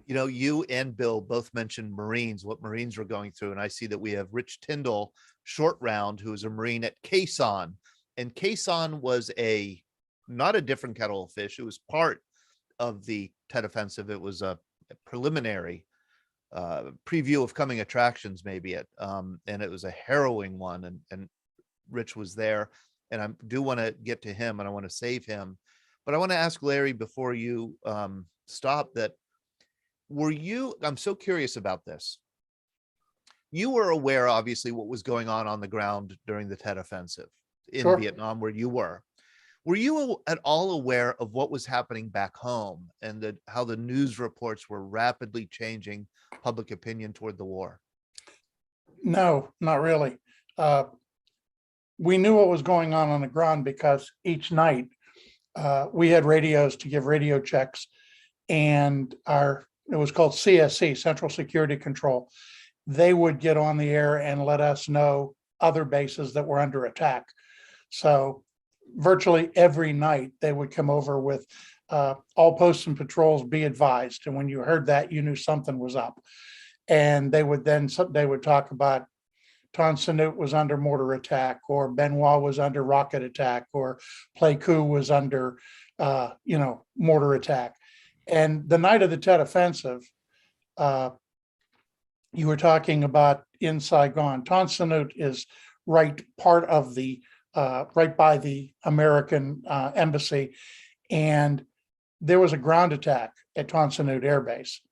You know, you and Bill both mentioned Marines, what Marines were going through. And I see that we have Rich Tyndall, short round, who is a Marine at Quezon. And Quezon was not a different kettle of fish. It was part of the Tet Offensive. It was a preliminary preview of coming attractions, maybe and it was a harrowing one. And Rich was there. And I do want to get to him and I want to save him. But I want to ask Larry before you stop that, I'm so curious about this. You were aware, obviously, what was going on the ground during the Tet Offensive in Sure. Vietnam, where you were. Were you at all aware of what was happening back home and how the news reports were rapidly changing public opinion toward the war? No, not really. We knew what was going on the ground because each night we had radios to give radio checks, and it was called CSC, Central Security Control. They would get on the air and let us know other bases that were under attack. So virtually every night they would come over with all posts and patrols be advised. And when you heard that, you knew something was up. And they would talk about Tonsanut was under mortar attack, or Benoit was under rocket attack, or Pleiku was under, mortar attack. And the night of the Tet Offensive, you were talking about in Saigon. Tonsanut is right by the American embassy, and there was a ground attack at Tonsanut Air Base,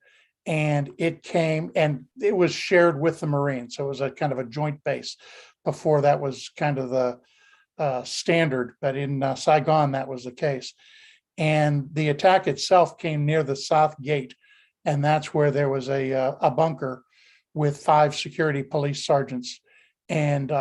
and it came and it was shared with the Marines, so it was a kind of a joint base. Before that was kind of the standard, but in Saigon that was the case. And the attack itself came near the south gate, and that's where there was a bunker with 5 security police sergeants, and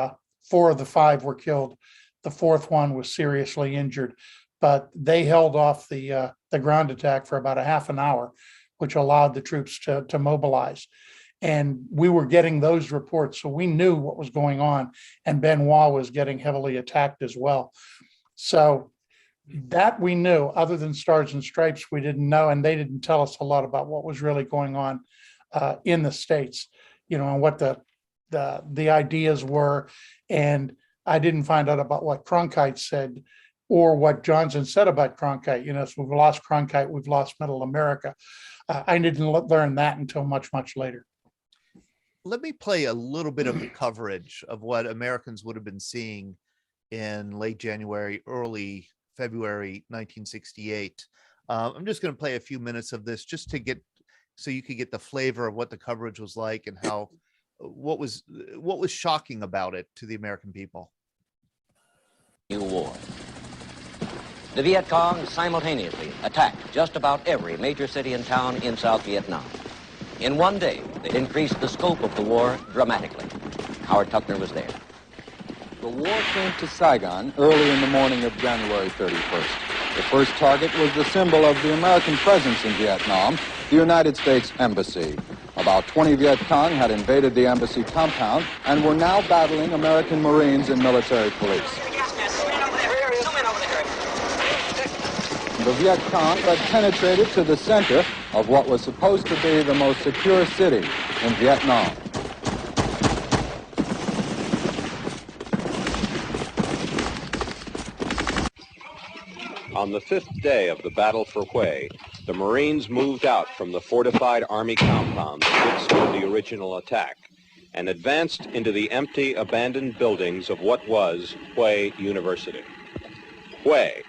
4 of the 5 were killed. The 4th one was seriously injured, but they held off the ground attack for about a half an hour, which allowed the troops to mobilize. And we were getting those reports, so we knew what was going on, and Benoit was getting heavily attacked as well. So that we knew. Other than Stars and Stripes, we didn't know, and they didn't tell us a lot about what was really going on in the States, and what the ideas were. And I didn't find out about what Cronkite said or what Johnson said about Cronkite. So we've lost Cronkite, we've lost Middle America. I didn't learn that until much, much later. Let me play a little bit of the coverage of what Americans would have been seeing in late January, early February 1968. I'm just going to play a few minutes of this just so you could get the flavor of what the coverage was like and what was shocking about it to the American people. New war. The Viet Cong simultaneously attacked just about every major city and town in South Vietnam. In one day, they increased the scope of the war dramatically. Howard Tuckner was there. The war came to Saigon early in the morning of January 31st. The first target was the symbol of the American presence in Vietnam, the United States Embassy. About 20 Viet Cong had invaded the embassy compound and were now battling American Marines and military police. The Viet Cong had penetrated to the center of what was supposed to be the most secure city in Vietnam. On the 5th day of the battle for Hue, the Marines moved out from the fortified Army compound that withstood the original attack and advanced into the empty, abandoned buildings of what was Hue University. Hue,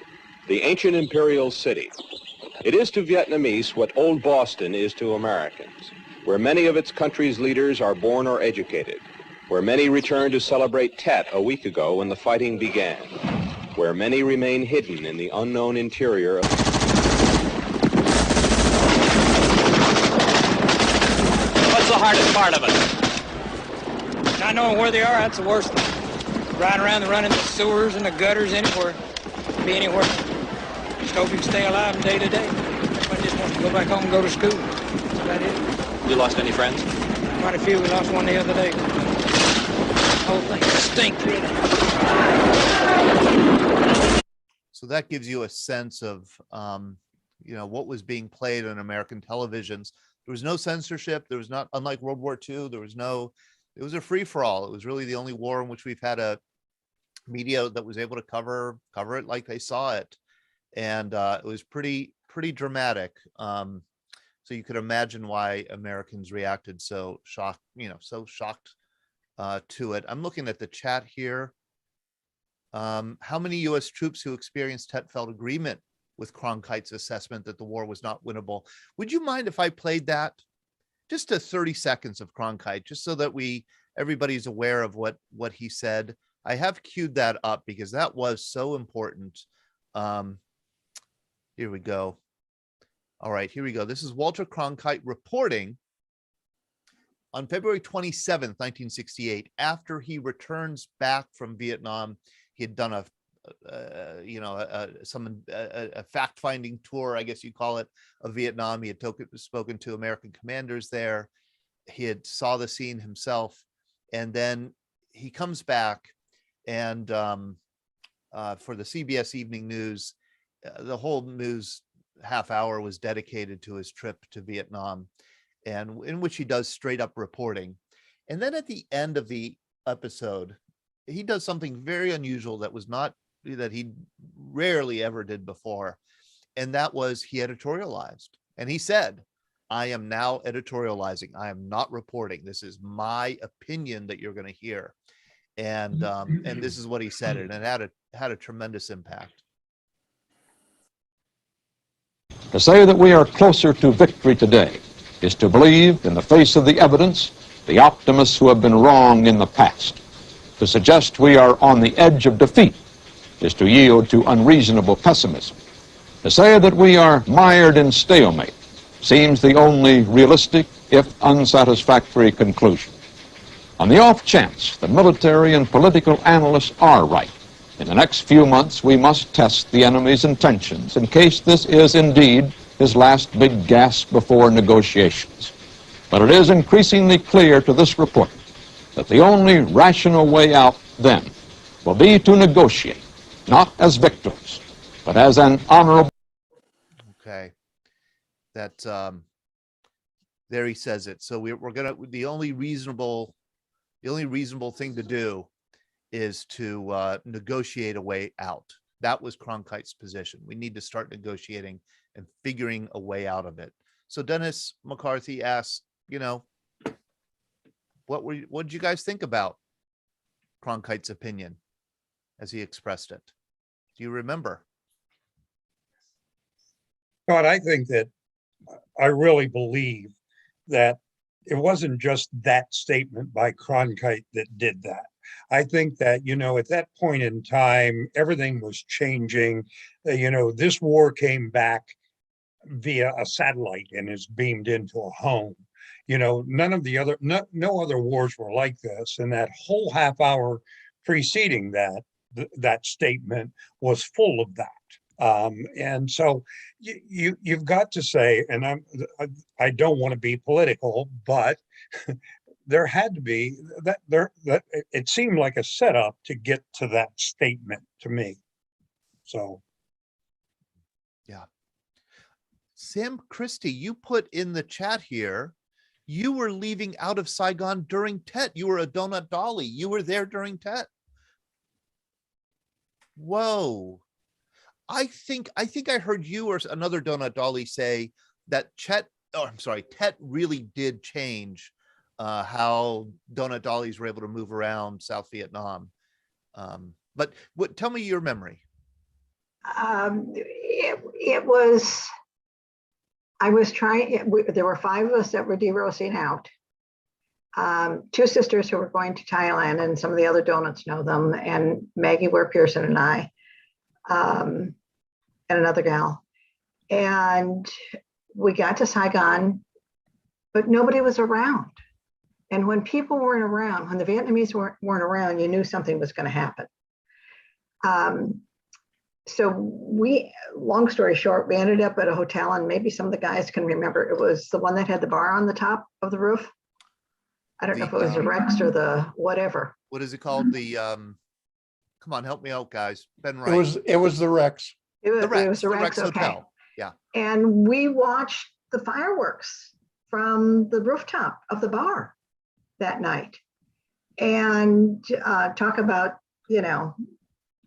the ancient imperial city. It is to Vietnamese what Old Boston is to Americans, where many of its country's leaders are born or educated, where many returned to celebrate Tet a week ago when the fighting began, where many remain hidden in the unknown interior of... What's the hardest part of it? Not knowing where they are, that's the worst thing. Riding around and running the sewers and the gutters anywhere. Be anywhere. Just hope you can stay alive from day to day. Everybody just wants to go back home and go to school. That's about it. You lost any friends? Quite a few. We lost one the other day. The whole thing stinks, really. So that gives you a sense of, what was being played on American televisions. There was no censorship. There was not, unlike World War II, it was a free for all. It was really the only war in which we've had a media that was able to cover it like they saw it. And it was pretty dramatic. So you could imagine why Americans reacted so shocked to it. I'm looking at the chat here. How many U.S. troops who experienced Tet felt agreement with Cronkite's assessment that the war was not winnable? Would you mind if I played that? Just 30 seconds of Cronkite, just so that everybody's aware of what he said. I have queued that up because that was so important Here we go. All right, here we go. This is Walter Cronkite reporting on February 27th, 1968, after he returns back from Vietnam. He had done a fact-finding tour, I guess you call it, of Vietnam. He had spoken to American commanders there. He had saw the scene himself, and then he comes back, and for the CBS Evening News, the whole news half hour was dedicated to his trip to Vietnam, and in which he does straight up reporting. And then at the end of the episode, he does something very unusual that he rarely ever did before. And that was he editorialized. And he said, I am now editorializing. I am not reporting. This is my opinion that you're going to hear. And this is what he said, and it had a tremendous impact. To say that we are closer to victory today is to believe, in the face of the evidence, the optimists who have been wrong in the past. To suggest we are on the edge of defeat is to yield to unreasonable pessimism. To say that we are mired in stalemate seems the only realistic, if unsatisfactory, conclusion. On the off chance the military and political analysts are right, in the next few months we must test the enemy's intentions in case this is indeed his last big gasp before negotiations. But it is increasingly clear to this report that the only rational way out then will be to negotiate, not as victors, but as an honorable. Okay. That there he says it. So we're gonna, the only reasonable thing to do is to negotiate a way out. That was Cronkite's position. We need to start negotiating and figuring a way out of it. So Dennis McCarthy asked, what did you guys think about Cronkite's opinion as he expressed it? Do you remember? God, I think that I really believe that it wasn't just that statement by Cronkite that did that. I think that, at that point in time, everything was changing. This war came back via a satellite and is beamed into a home. None of the other, no other wars were like this. And that whole half hour preceding that statement was full of that. And so you've got to say, and I don't want to be political, but there had to be that it seemed like a setup to get to that statement to me. So. Yeah. Sam Christie, you put in the chat here, you were leaving out of Saigon during Tet. You were a donut dolly. You were there during Tet. Whoa. I think I heard you or another donut dolly say that Tet really did change how donut dollies were able to move around South Vietnam. But tell me your memory. It was, I was trying, there were 5 of us that were de-roasting out. 2 sisters who were going to Thailand, and some of the other donuts know them, and Maggie Ware Pearson and I, and another gal. And we got to Saigon, but nobody was around. And when people weren't around, when the Vietnamese weren't around, you knew something was going to happen. So long story short, we ended up at a hotel, and maybe some of the guys can remember. It was the one that had the bar on the top of the roof. I don't know if it was the Rex or the whatever. What is it called? The come on, help me out, guys. Ben Wright. It was the Rex. It was the Rex okay. Hotel. Yeah. And we watched the fireworks from the rooftop of the bar that night, and talk about,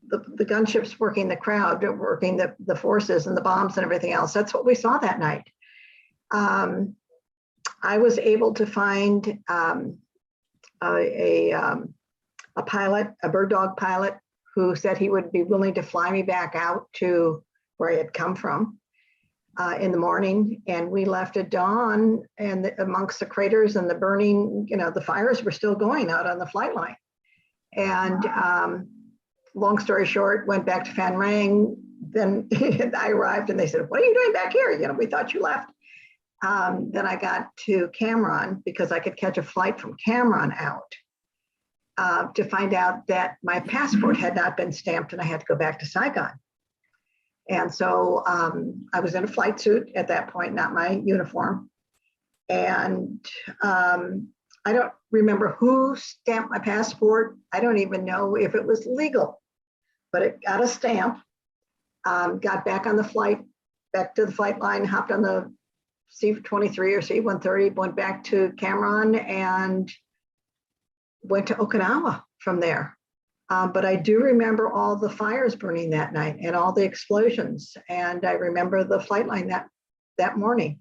the gunships working the crowd, working the forces and the bombs and everything else. That's what we saw that night. I was able to find a pilot, a bird dog pilot, who said he would be willing to fly me back out to where I had come from in the morning. And we left at dawn, and amongst the craters and the burning, the fires were still going out on the flight line. And long story short, went back to Phan Rang, then I arrived and they said, what are you doing back here? You know, we thought you left. Then I got to Cameron because I could catch a flight from Cameron out to find out that my passport had not been stamped and I had to go back to Saigon. And so I was in a flight suit at that point, not my uniform. And I don't remember who stamped my passport. I don't even know if it was legal, but it got a stamp. Got back on the flight, back to the flight line, hopped on the C-23 or C-130, went back to Cameron and went to Okinawa from there. But I do remember all the fires burning that night and all the explosions. And I remember the flight line that morning.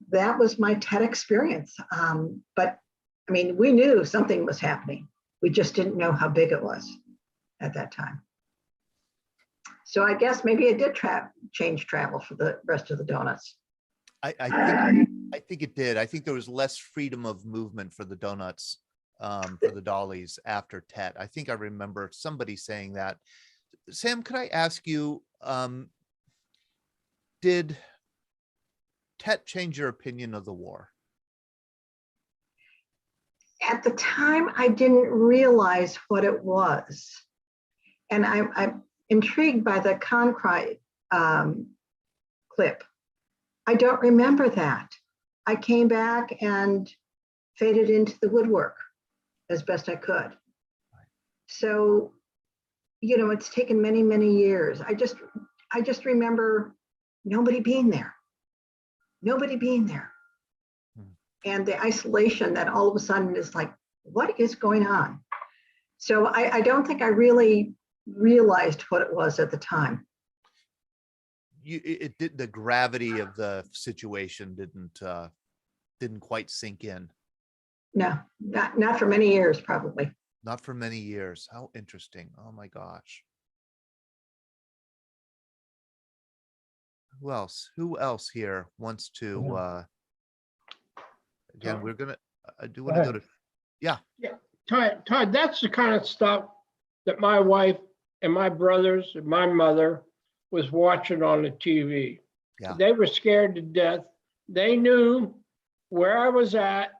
That was my TED experience. But I mean, we knew something was happening. We just didn't know how big it was at that time. So I guess maybe it did change travel for the rest of the donuts. I think it did. I think there was less freedom of movement for the donuts, for the dollies after TET. I think I remember somebody saying that. Sam, could I ask you, did TET change your opinion of the war? At the time, I didn't realize what it was. And I'm intrigued by the Concrete clip. I don't remember that. I came back and faded into the woodwork as best I could. So, you know, it's taken many, many years. I just remember nobody being there. Nobody being there. And the isolation that all of a sudden is like, what is going on? So I don't think I really realized what it was at the time. It did, the gravity of the situation didn't quite sink in. No, not for many years, probably. Not for many years. How interesting. Oh my gosh. Who else here wants to again, we're gonna do want to go to yeah. Todd, that's the kind of stuff that my wife and my brothers and my mother was watching on the TV. Yeah. They were scared to death. They knew where I was at.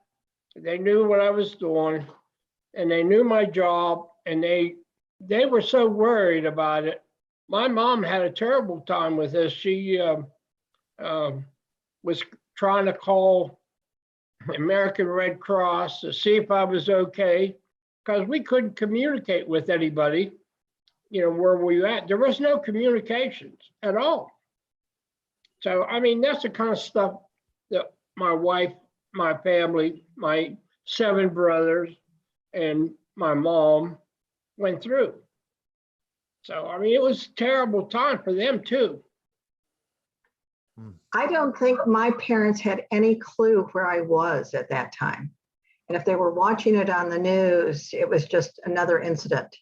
They knew what I was doing, and they knew my job, and they were so worried about it. My mom had a terrible time with this. She was trying to call American Red Cross to see if I was okay, because we couldn't communicate with anybody, you know, where we were at. There was no communications at all. So, I mean, that's the kind of stuff that my wife, my family, my 7 brothers, and my mom went through. So, I mean, it was a terrible time for them too. I don't think my parents had any clue where I was at that time. And if they were watching it on the news, it was just another incident.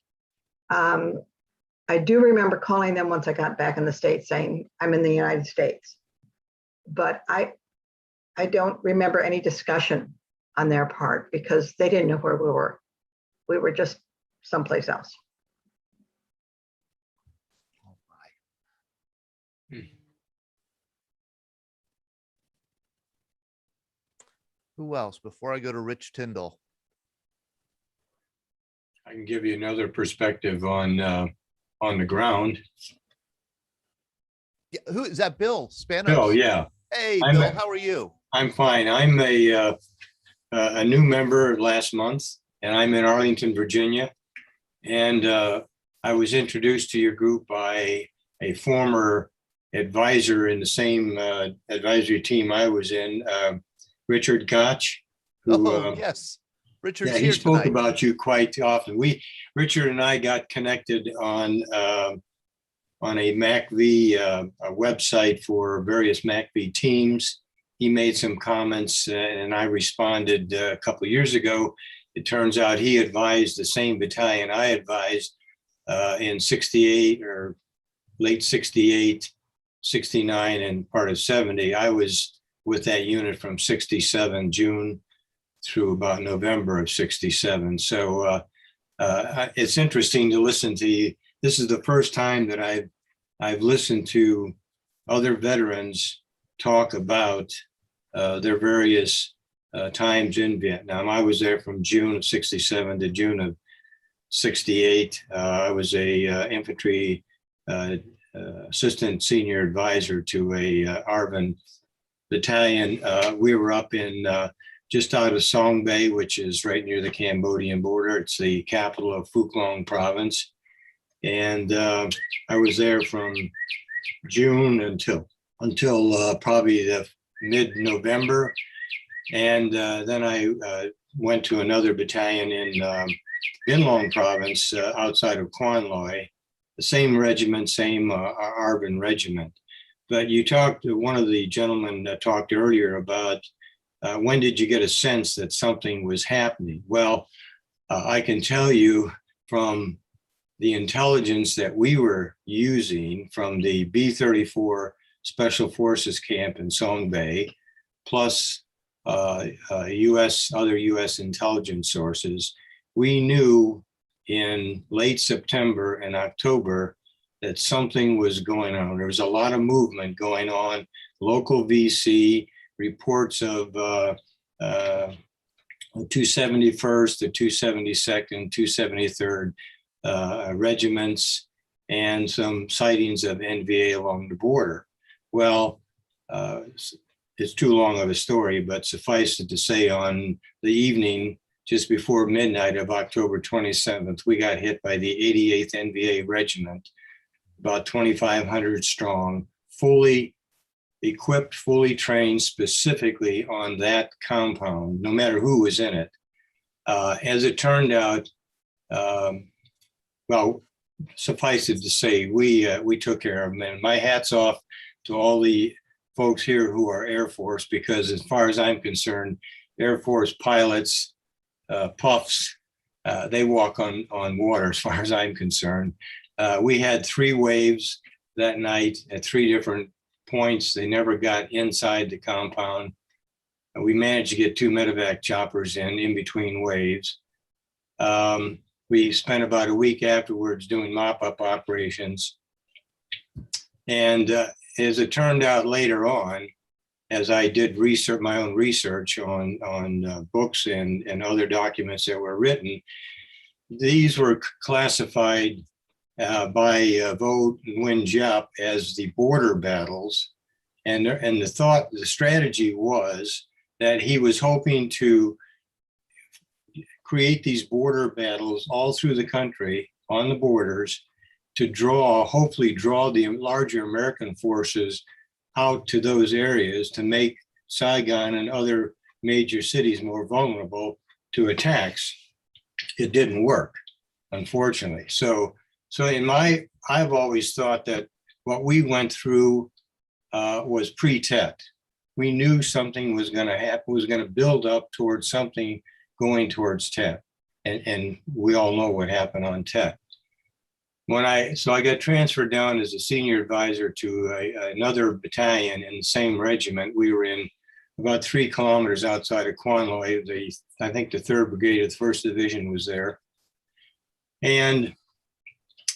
I do remember calling them once I got back in the States saying, I'm in the United States. But I don't remember any discussion on their part because they didn't know where we were. We were just someplace else. Oh my. Who else before I go to Rich Tyndall? I can give you another perspective on the ground. Yeah, who is that? Bill Spanos? Oh yeah. Hey, Bill, how are you? I'm fine. I'm a new member last month, and I'm in Arlington, Virginia. And I was introduced to your group by a former advisor in the same advisory team I was in, Richard Koch. Who, yes, Richard's yeah, here he spoke tonight. about you quite often. Richard and I got connected on a MACV a website for various MACV teams. He made some comments and I responded a couple of years ago. It turns out he advised the same battalion I advised in 68 or late 68, 69, and part of 70. I was with that unit from 67 June through about November of 67. So it's interesting to listen to you. This is the first time that I've I've listened to other veterans talk about their various times in Vietnam. I was there from June of 67 to June of 68. I was a infantry assistant senior advisor to a ARVN battalion. We were up in just out of Song Bay, which is right near the Cambodian border. It's the capital of Phu Long province. And I was there from June until probably the mid-November. And then I went to another battalion in Vinh Long province outside of Quan Loi, the same regiment, same ARVN regiment. But you talked, one of the gentlemen talked earlier about when did you get a sense that something was happening? Well, I can tell you from the intelligence that we were using from the B-34 Special Forces camp in Song Bay, plus other US intelligence sources, we knew in late September and October that something was going on. There was a lot of movement going on, local VC, reports of 271st, the 272nd, 273rd regiments, and some sightings of NVA along the border. Well, it's too long of a story, but suffice it to say, on the evening just before midnight of October 27th, we got hit by the 88th NVA regiment, about 2,500 strong, fully equipped, fully trained specifically on that compound, no matter who was in it. As it turned out, well, suffice it to say, we took care of them. And my hat's off to all the folks here who are Air Force, because as far as I'm concerned, Air Force pilots, puffs, they walk on water as far as I'm concerned. We had 3 waves that night at 3 different points. They never got inside the compound. We managed to get 2 medevac choppers in between waves. We spent about a week afterwards doing mop-up operations. And as it turned out later on, as I did research, my own research on books and other documents that were written, these were classified by Vo Nguyen Giap as the border battles. And the strategy was that he was hoping to create these border battles all through the country on the borders to hopefully draw the larger American forces out to those areas to make Saigon and other major cities more vulnerable to attacks. It didn't work, unfortunately. So I've always thought that what we went through was pre-Tet. We knew something was going to happen, was going to build up towards something going towards Tet. And we all know what happened on Tet. So I got transferred down as a senior advisor to another battalion in the same regiment. We were in about 3 kilometers outside of Quan Loi. I think the 3rd Brigade of the 1st Division was there. And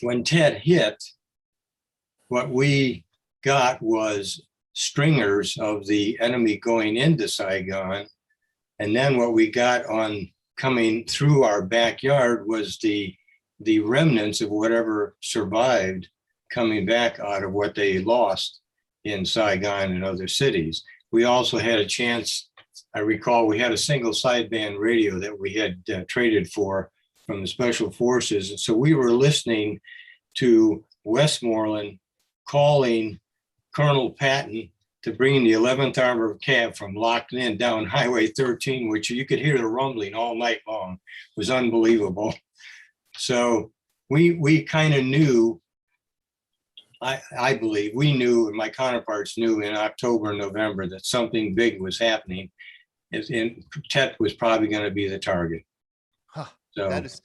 when Tet hit, what we got was stringers of the enemy going into Saigon. And then what we got on coming through our backyard was the remnants of whatever survived coming back out of what they lost in Saigon and other cities. We also had a chance, I recall we had a single sideband radio that we had traded for from the Special Forces. And so we were listening to Westmoreland calling Colonel Patton to bring the 11th Armored Cav from Locked In down Highway 13, which you could hear the rumbling all night long. It was unbelievable. So we kind of knew, I believe we knew, and my counterparts knew in October and November that something big was happening, and Tet was probably going to be the target. Huh, so that is,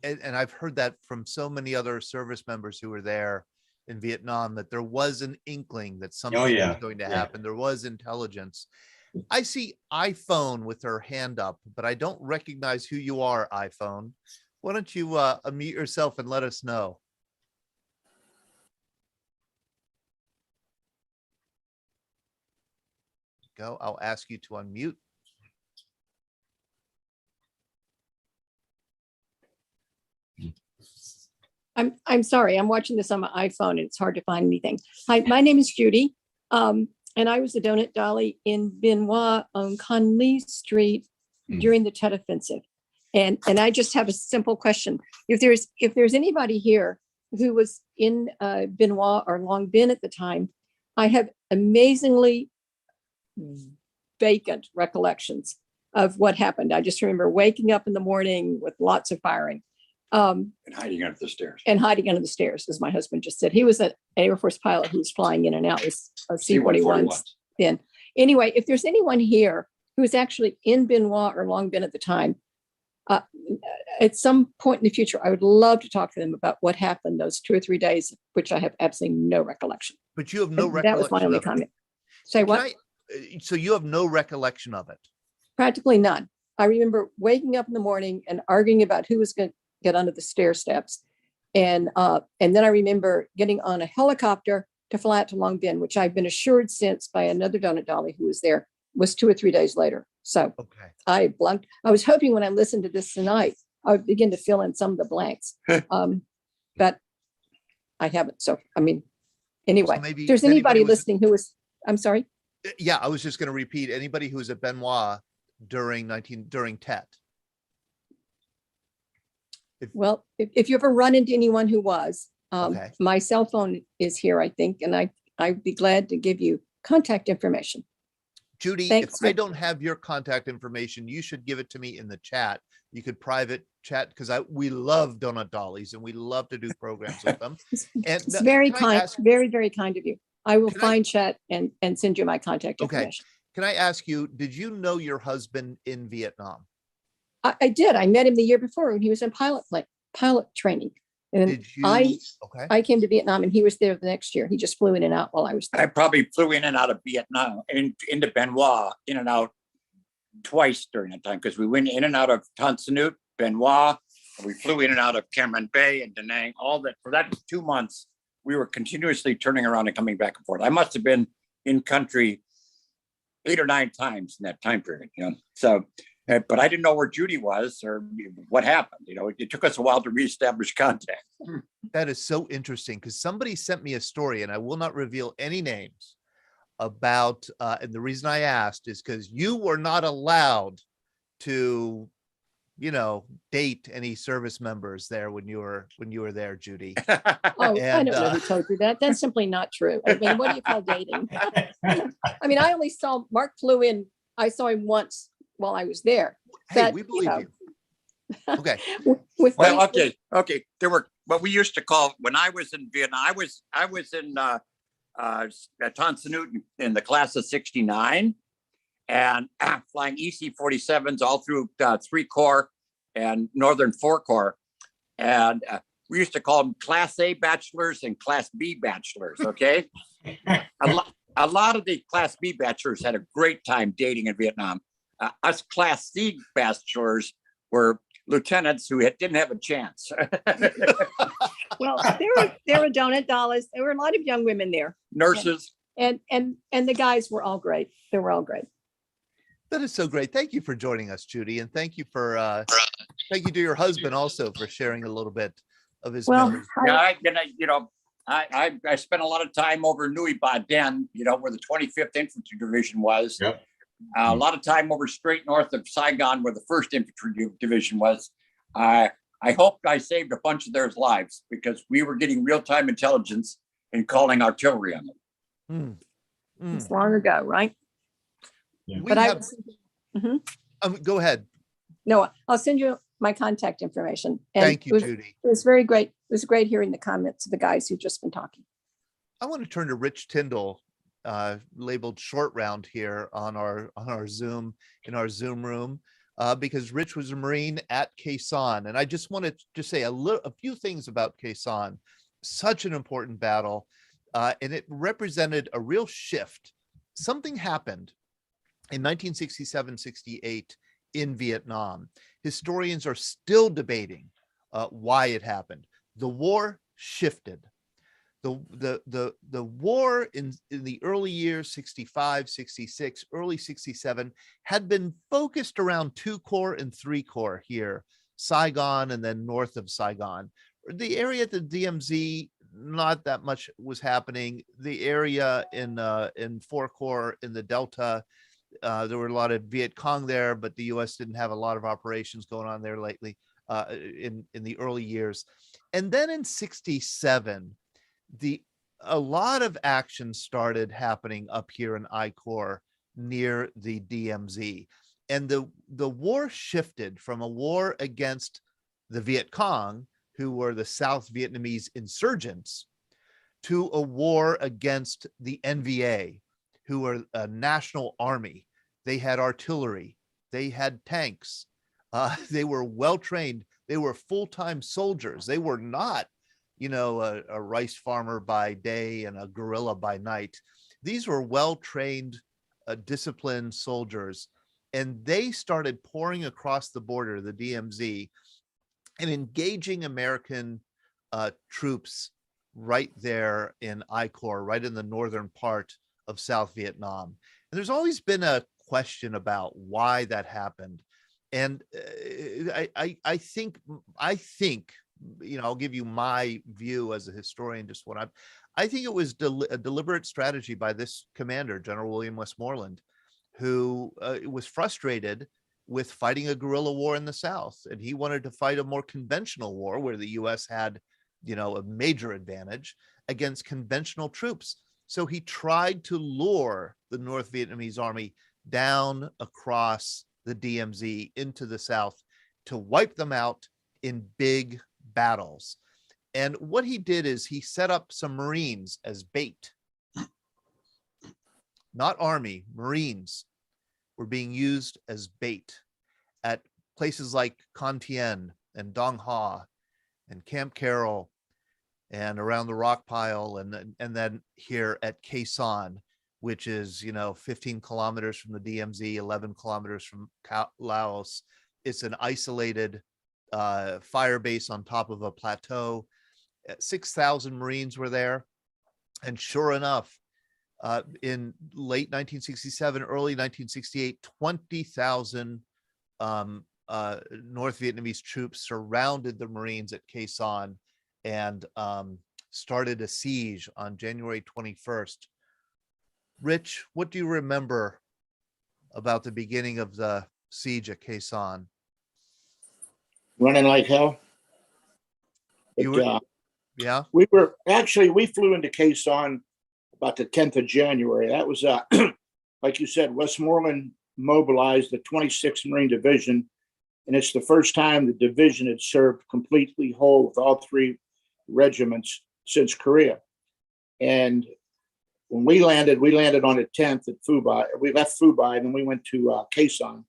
and I've heard that from so many other service members who were there in Vietnam, that there was an inkling that something was going to happen. There was intelligence. I see iPhone with her hand up, but I don't recognize who you are, iPhone. Why don't you unmute yourself and let us know? go. I'll ask you to unmute. I'm sorry, I'm watching this on my iPhone and it's hard to find anything. Hi, my name is Judy. And I was the donut dolly in Benoit on Conley Street during the Tet Offensive. And I just have a simple question. If there's anybody here who was in Benoit or Long Bin at the time, I have amazingly vacant recollections of what happened. I just remember waking up in the morning with lots of firing. And hiding under the stairs. And hiding under the stairs, as my husband just said. He was an Air Force pilot who was flying in and out with C-41s then. Anyway, if there's anyone here who was actually in Benoit or Long Bin at the time, at some point in the future, I would love to talk to them about what happened those 2 or 3 days, which I have absolutely no recollection. But you have no And recollection. that was my only of it. comment. Say what? So you have no recollection of it? Practically none. I remember waking up in the morning and arguing about who was going to get under the stair steps. And then I remember getting on a helicopter to fly out to Long Bin, which I've been assured since by another donut dolly who was there, was 2 or 3 days later. So okay. I blunked. I was hoping when I listened to this tonight, I would begin to fill in some of the blanks. But I haven't. So, I mean, anyway, So maybe if there's anybody was- listening who was, I'm sorry. Yeah, I was just going to repeat, anybody who was at Benoit during Tet. Well, if you ever run into anyone who was, Okay. my cell phone is here, I think, and I'd be glad to give you contact information. Judy, Thanks. if I don't have your contact information, you should give it to me in the chat. You could private chat because we love donut dollies and we love to do programs with them. And It's very can I kind, ask- very, very kind of you. I will Can I- find chat and send you my contact Okay. information. Can I ask you, did you know your husband in Vietnam? I did. I met him the year before when he was in pilot training. And Did you? Okay. I came to Vietnam and he was there the next year. He just flew in and out while I was I there. probably flew in and out of Vietnam, into Benoit, in and out twice during that time, because we went in and out of Tan Son Nhut, Benoit, and we flew in and out of Cam Bay and Da Nang, all that. For that 2 months, we were continuously turning around and coming back and forth. I must have been in country 8 or 9 times in that time period, So, but I didn't know where Judy was or what happened. It took us a while to reestablish contact. That is so interesting because somebody sent me a story, and I will not reveal any names about, and the reason I asked is because you were not allowed to, date any service members there when you were there, Judy. Oh, I And, don't know who told you that. That's simply not true. I mean, what do you call dating? I mean, I only saw Mark flew in. I saw him once while I was there. Hey, But, we believe you. Okay. With Well, these- okay. There were what we used to call, when I was in Vietnam, I was in at Tan Son Nhut in the class of '69, and flying EC-47s all through 3 Corps and Northern 4 Corps, and we used to call them Class A bachelors and Class B bachelors. Okay, a lot of the Class B bachelors had a great time dating in Vietnam. Us Class C bachelors were lieutenants who didn't have a chance. Well, there were donut dollies. There were a lot of young women there. Nurses. And the guys were all great. They were all great. That is so great. Thank you for joining us, Judy, and thank you to your husband also for sharing a little bit of his memories. I spent a lot of time over Nui Ba Den, where the 25th Infantry Division was. Yep. A lot of time over straight north of Saigon, where the 1st Infantry Division was. I hope I saved a bunch of their lives because we were getting real-time intelligence and calling artillery on them. It's long ago, right? We But have, Mhm. go ahead. No, I'll send you my contact information. And Thank you, Judy. It was very great. It was great hearing the comments of the guys who've just been talking. I want to turn to Rich Tyndall, labeled short round here on our Zoom, in our Zoom room, because Rich was a Marine at Khe Sanh. And I just wanted to say a few things about Khe Sanh. Such an important battle. And it represented a real shift. Something happened in 1967-68 in Vietnam. Historians are still debating why it happened. The war shifted. the war in the early years, 65, 66, early 67, had been focused around 2 Corps and 3 Corps here, Saigon and then north of Saigon. The area at the DMZ, not that much was happening. The area in 4 Corps in the Delta, there were a lot of Viet Cong there, but the US didn't have a lot of operations going on there lately in the early years. And then in 67, a lot of action started happening up here in I Corps near the DMZ. And the war shifted from a war against the Viet Cong, who were the South Vietnamese insurgents, to a war against the NVA, who were a national army. They had artillery, they had tanks, they were well-trained, they were full-time soldiers. They were not, a rice farmer by day and a guerrilla by night. These were well-trained, disciplined soldiers, and they started pouring across the border, the DMZ, and engaging American troops right there in I Corps, right in the northern part of South Vietnam. And there's always been a question about why that happened. And I think, I'll give you my view as a historian, just what I think it was a deliberate strategy by this commander, General William Westmoreland, who was frustrated with fighting a guerrilla war in the South. And he wanted to fight a more conventional war where the US had, a major advantage against conventional troops. So he tried to lure the North Vietnamese army down across the DMZ into the South to wipe them out in big battles. And what he did is he set up some Marines as bait. Not Army, Marines were being used as bait at places like Con Thien and Dong Ha and Camp Carroll and around the rock pile, and then here at Khe Sanh, which is 15 kilometers from the DMZ, 11 kilometers from Laos. It's an isolated fire base on top of a plateau. 6,000 Marines were there, and sure enough, in late 1967, early 1968, 20,000 North Vietnamese troops surrounded the Marines at Khe Sanh and started a siege on January 21st. Rich, what do you remember about the beginning of the siege at Khe Sanh? Running like hell. Yeah. We flew into Khe Sanh about the 10th of January. That was, like you said, Westmoreland mobilized the 26th Marine Division, and it's the first time the division had served completely whole with all 3 regiments since Korea. And when we landed on the 10th at Phu Bai. We left Phu Bai, and then we went to Khe Sanh.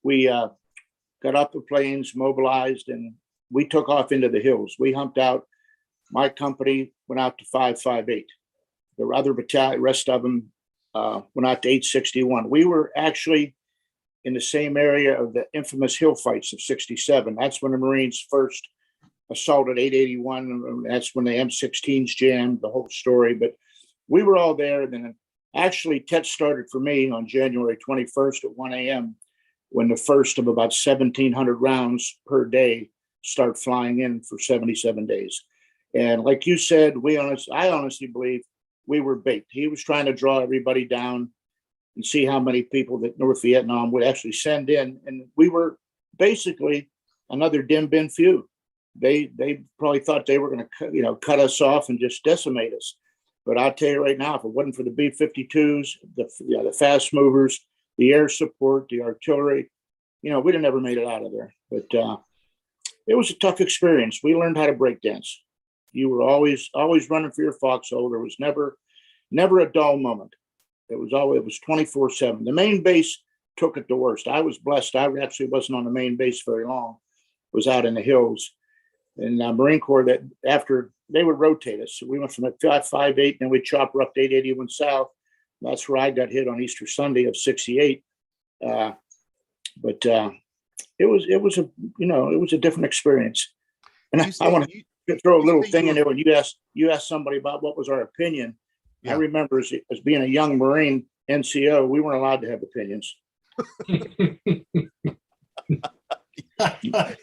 We got off the planes, mobilized, and we took off into the hills. We humped out. My company went out to 558. The other battalion, rest of them went out to 861. We were actually in the same area of the infamous hill fights of 67. That's when the Marines first assaulted 881. That's when the M16s jammed, the whole story. But we were all there. And then actually, Tet started for me on January 21st at 1 a.m. when the first of about 1,700 rounds per day start flying in for 77 days. And like you said, I honestly believe we were bait. He was trying to draw everybody down and see how many people that North Vietnam would actually send in. And we were basically another Dien Bien Phu. They probably thought they were going to cut us off and just decimate us. But I'll tell you right now, if it wasn't for the B-52s, the fast movers, the air support, the artillery, we'd have never made it out of there. But it was a tough experience. We learned how to break dance. You were always running for your foxhole. There was never a dull moment. It was 24/7. The main base took it the worst. I was blessed. I actually wasn't on the main base very long. I was out in the hills. And Marine Corps, that after they would rotate us. So we went from a 558, and then we chopper up to 881 South. That's where I got hit on Easter Sunday of 68. But it was a different experience. And to throw a little thing in there. When you asked somebody about what was our opinion. I remember as being a young Marine NCO, we weren't allowed to have opinions. Yeah,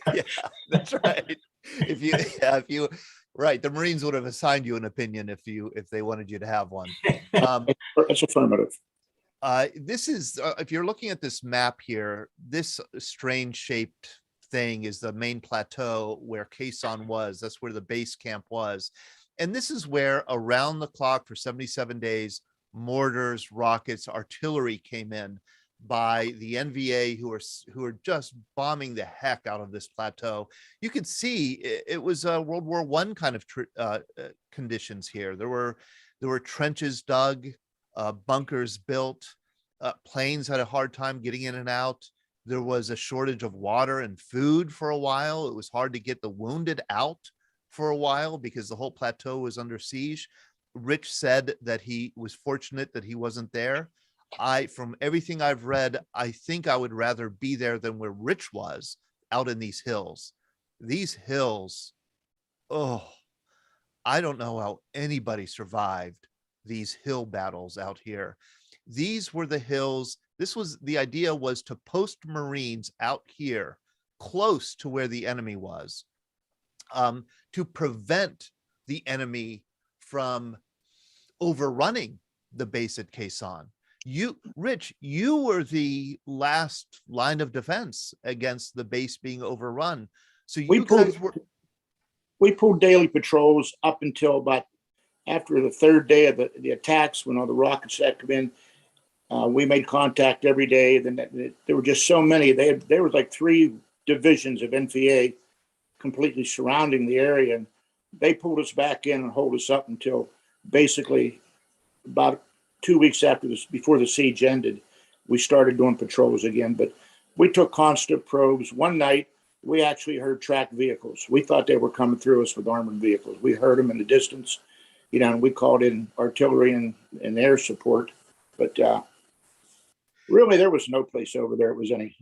that's right. If you right, the Marines would have assigned you an opinion if they wanted you to have one. That's affirmative. This is if you're looking at this map here, this strange shaped thing is the main plateau where Quezon was. That's where the base camp was. And this is where around the clock for 77 days, mortars, rockets, artillery came in by the NVA who are just bombing the heck out of this plateau. You could see it was World War I kind of conditions here. There were trenches dug, bunkers built, planes had a hard time getting in and out. There was a shortage of water and food for a while. It was hard to get the wounded out for a while because the whole plateau was under siege. Rich said that he was fortunate that he wasn't there. From everything I've read, I think I would rather be there than where Rich was, out in these hills. These hills, I don't know how anybody survived these hill battles out here. These were the hills. The idea was to post Marines out here close to where the enemy was, to prevent the enemy from overrunning the base at Quezon. Rich, you were the last line of defense against the base being overrun. So we pulled daily patrols up until about after the third day of the attacks, when all the rockets had come in. We made contact every day. Then there were just so many. There was like 3 divisions of NVA completely surrounding the area, and they pulled us back in and hold us up until basically about 2 weeks before the siege ended. We started doing patrols again, but we took constant probes. One night we actually heard tracked vehicles. We thought they were coming through us with armored vehicles. We heard them in the distance, and we called in artillery and air support, but really there was no place over there it was any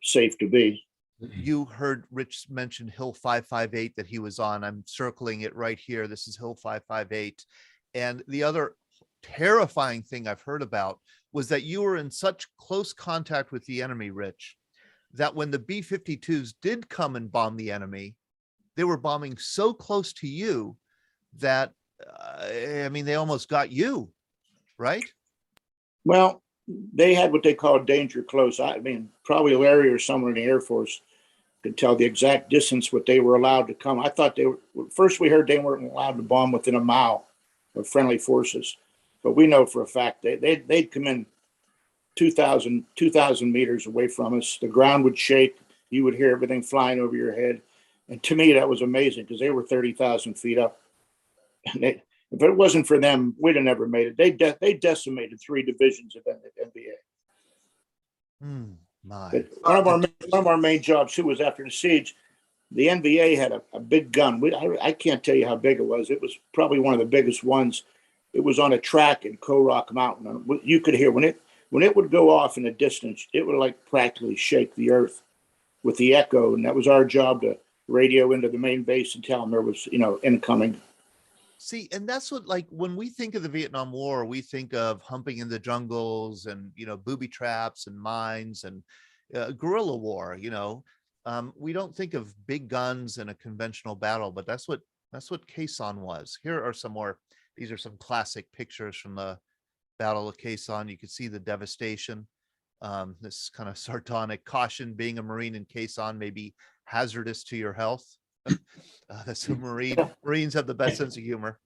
safe to be. You heard Rich mention Hill 558 that he was on. I'm circling it right here. This is Hill 558. And the other terrifying thing I've heard about was that you were in such close contact with the enemy, Rich, that when the B-52s did come and bomb the enemy, they were bombing so close to you that, they almost got you, right? Well, they had what they call danger close. Probably Larry or someone in the Air Force could tell the exact distance what they were allowed to come. I thought first we heard they weren't allowed to bomb within a mile of friendly forces, but we know for a fact they'd come in 2,000 meters away from us. The ground would shake. You would hear everything flying over your head. And to me, that was amazing because they were 30,000 feet up. And if it wasn't for them, we'd have never made it. They decimated 3 divisions of NVA. One of our main jobs too was after the siege. The NVA had a big gun. I can't tell you how big it was. It was probably one of the biggest ones. It was on a track in Rock Mountain. You could hear when it would go off in the distance, it would like practically shake the earth with the echo. And that was our job to radio into the main base and tell them there was, incoming. See, and that's what, when we think of the Vietnam War, we think of humping in the jungles and, booby traps and mines and guerrilla war, we don't think of big guns in a conventional battle, but that's what Quezon was. Here are these are some classic pictures from the Battle of Quezon. You can see the devastation. This kind of sardonic caution: being a Marine in Quezon may be hazardous to your health. That's a Marine. Marines have the best sense of humor.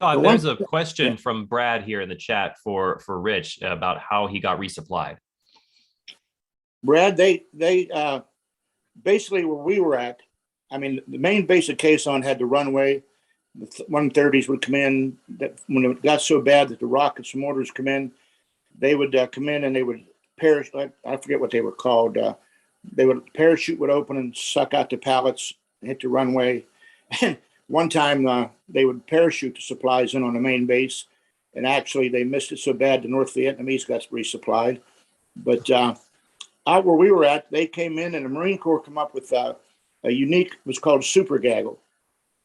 There's a question from Brad here in the chat for Rich about how he got resupplied. Brad, they basically where we were at. The main base of Quezon had the runway. The 130s would come in. That when it got so bad that the rockets and mortars come in, they would come in and they would parachute. I forget what they were called. Parachute would open and suck out the pallets and hit the runway. And one time they would parachute the supplies in on the main base, and actually they missed it so bad the North Vietnamese got resupplied. But out where we were at, they came in and the Marine Corps come up with a unique, was called super gaggle.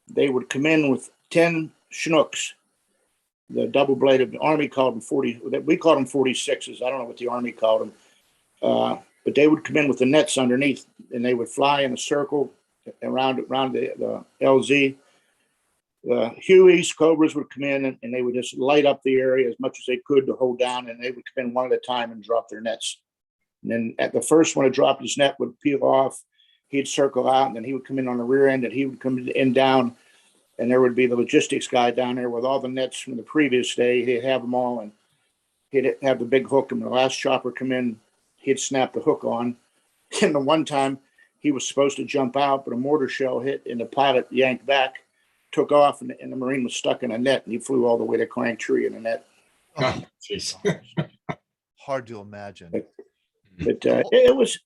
They would come in with 10 Chinooks. The double-bladed, the Army called them 40, we called them 46s. I don't know what the Army called them. But they would come in with the nets underneath, and they would fly in a circle around the LZ. The Hueys, Cobras would come in, and they would just light up the area as much as they could to hold down, and they would come in one at a time and drop their nets. And then at the first one to drop his net would peel off, he'd circle out, and then he would come in on the rear end, and he would come in down, and there would be the logistics guy down there with all the nets from the previous day. He'd have them all, and he'd have the big hook, and the last chopper come in, he'd snap the hook on. And the one time he was supposed to jump out, but a mortar shell hit, and the pilot yanked back, took off, and the Marine was stuck in a net, and he flew all the way to Crank Tree in a net. Oh, hard to imagine. But it was,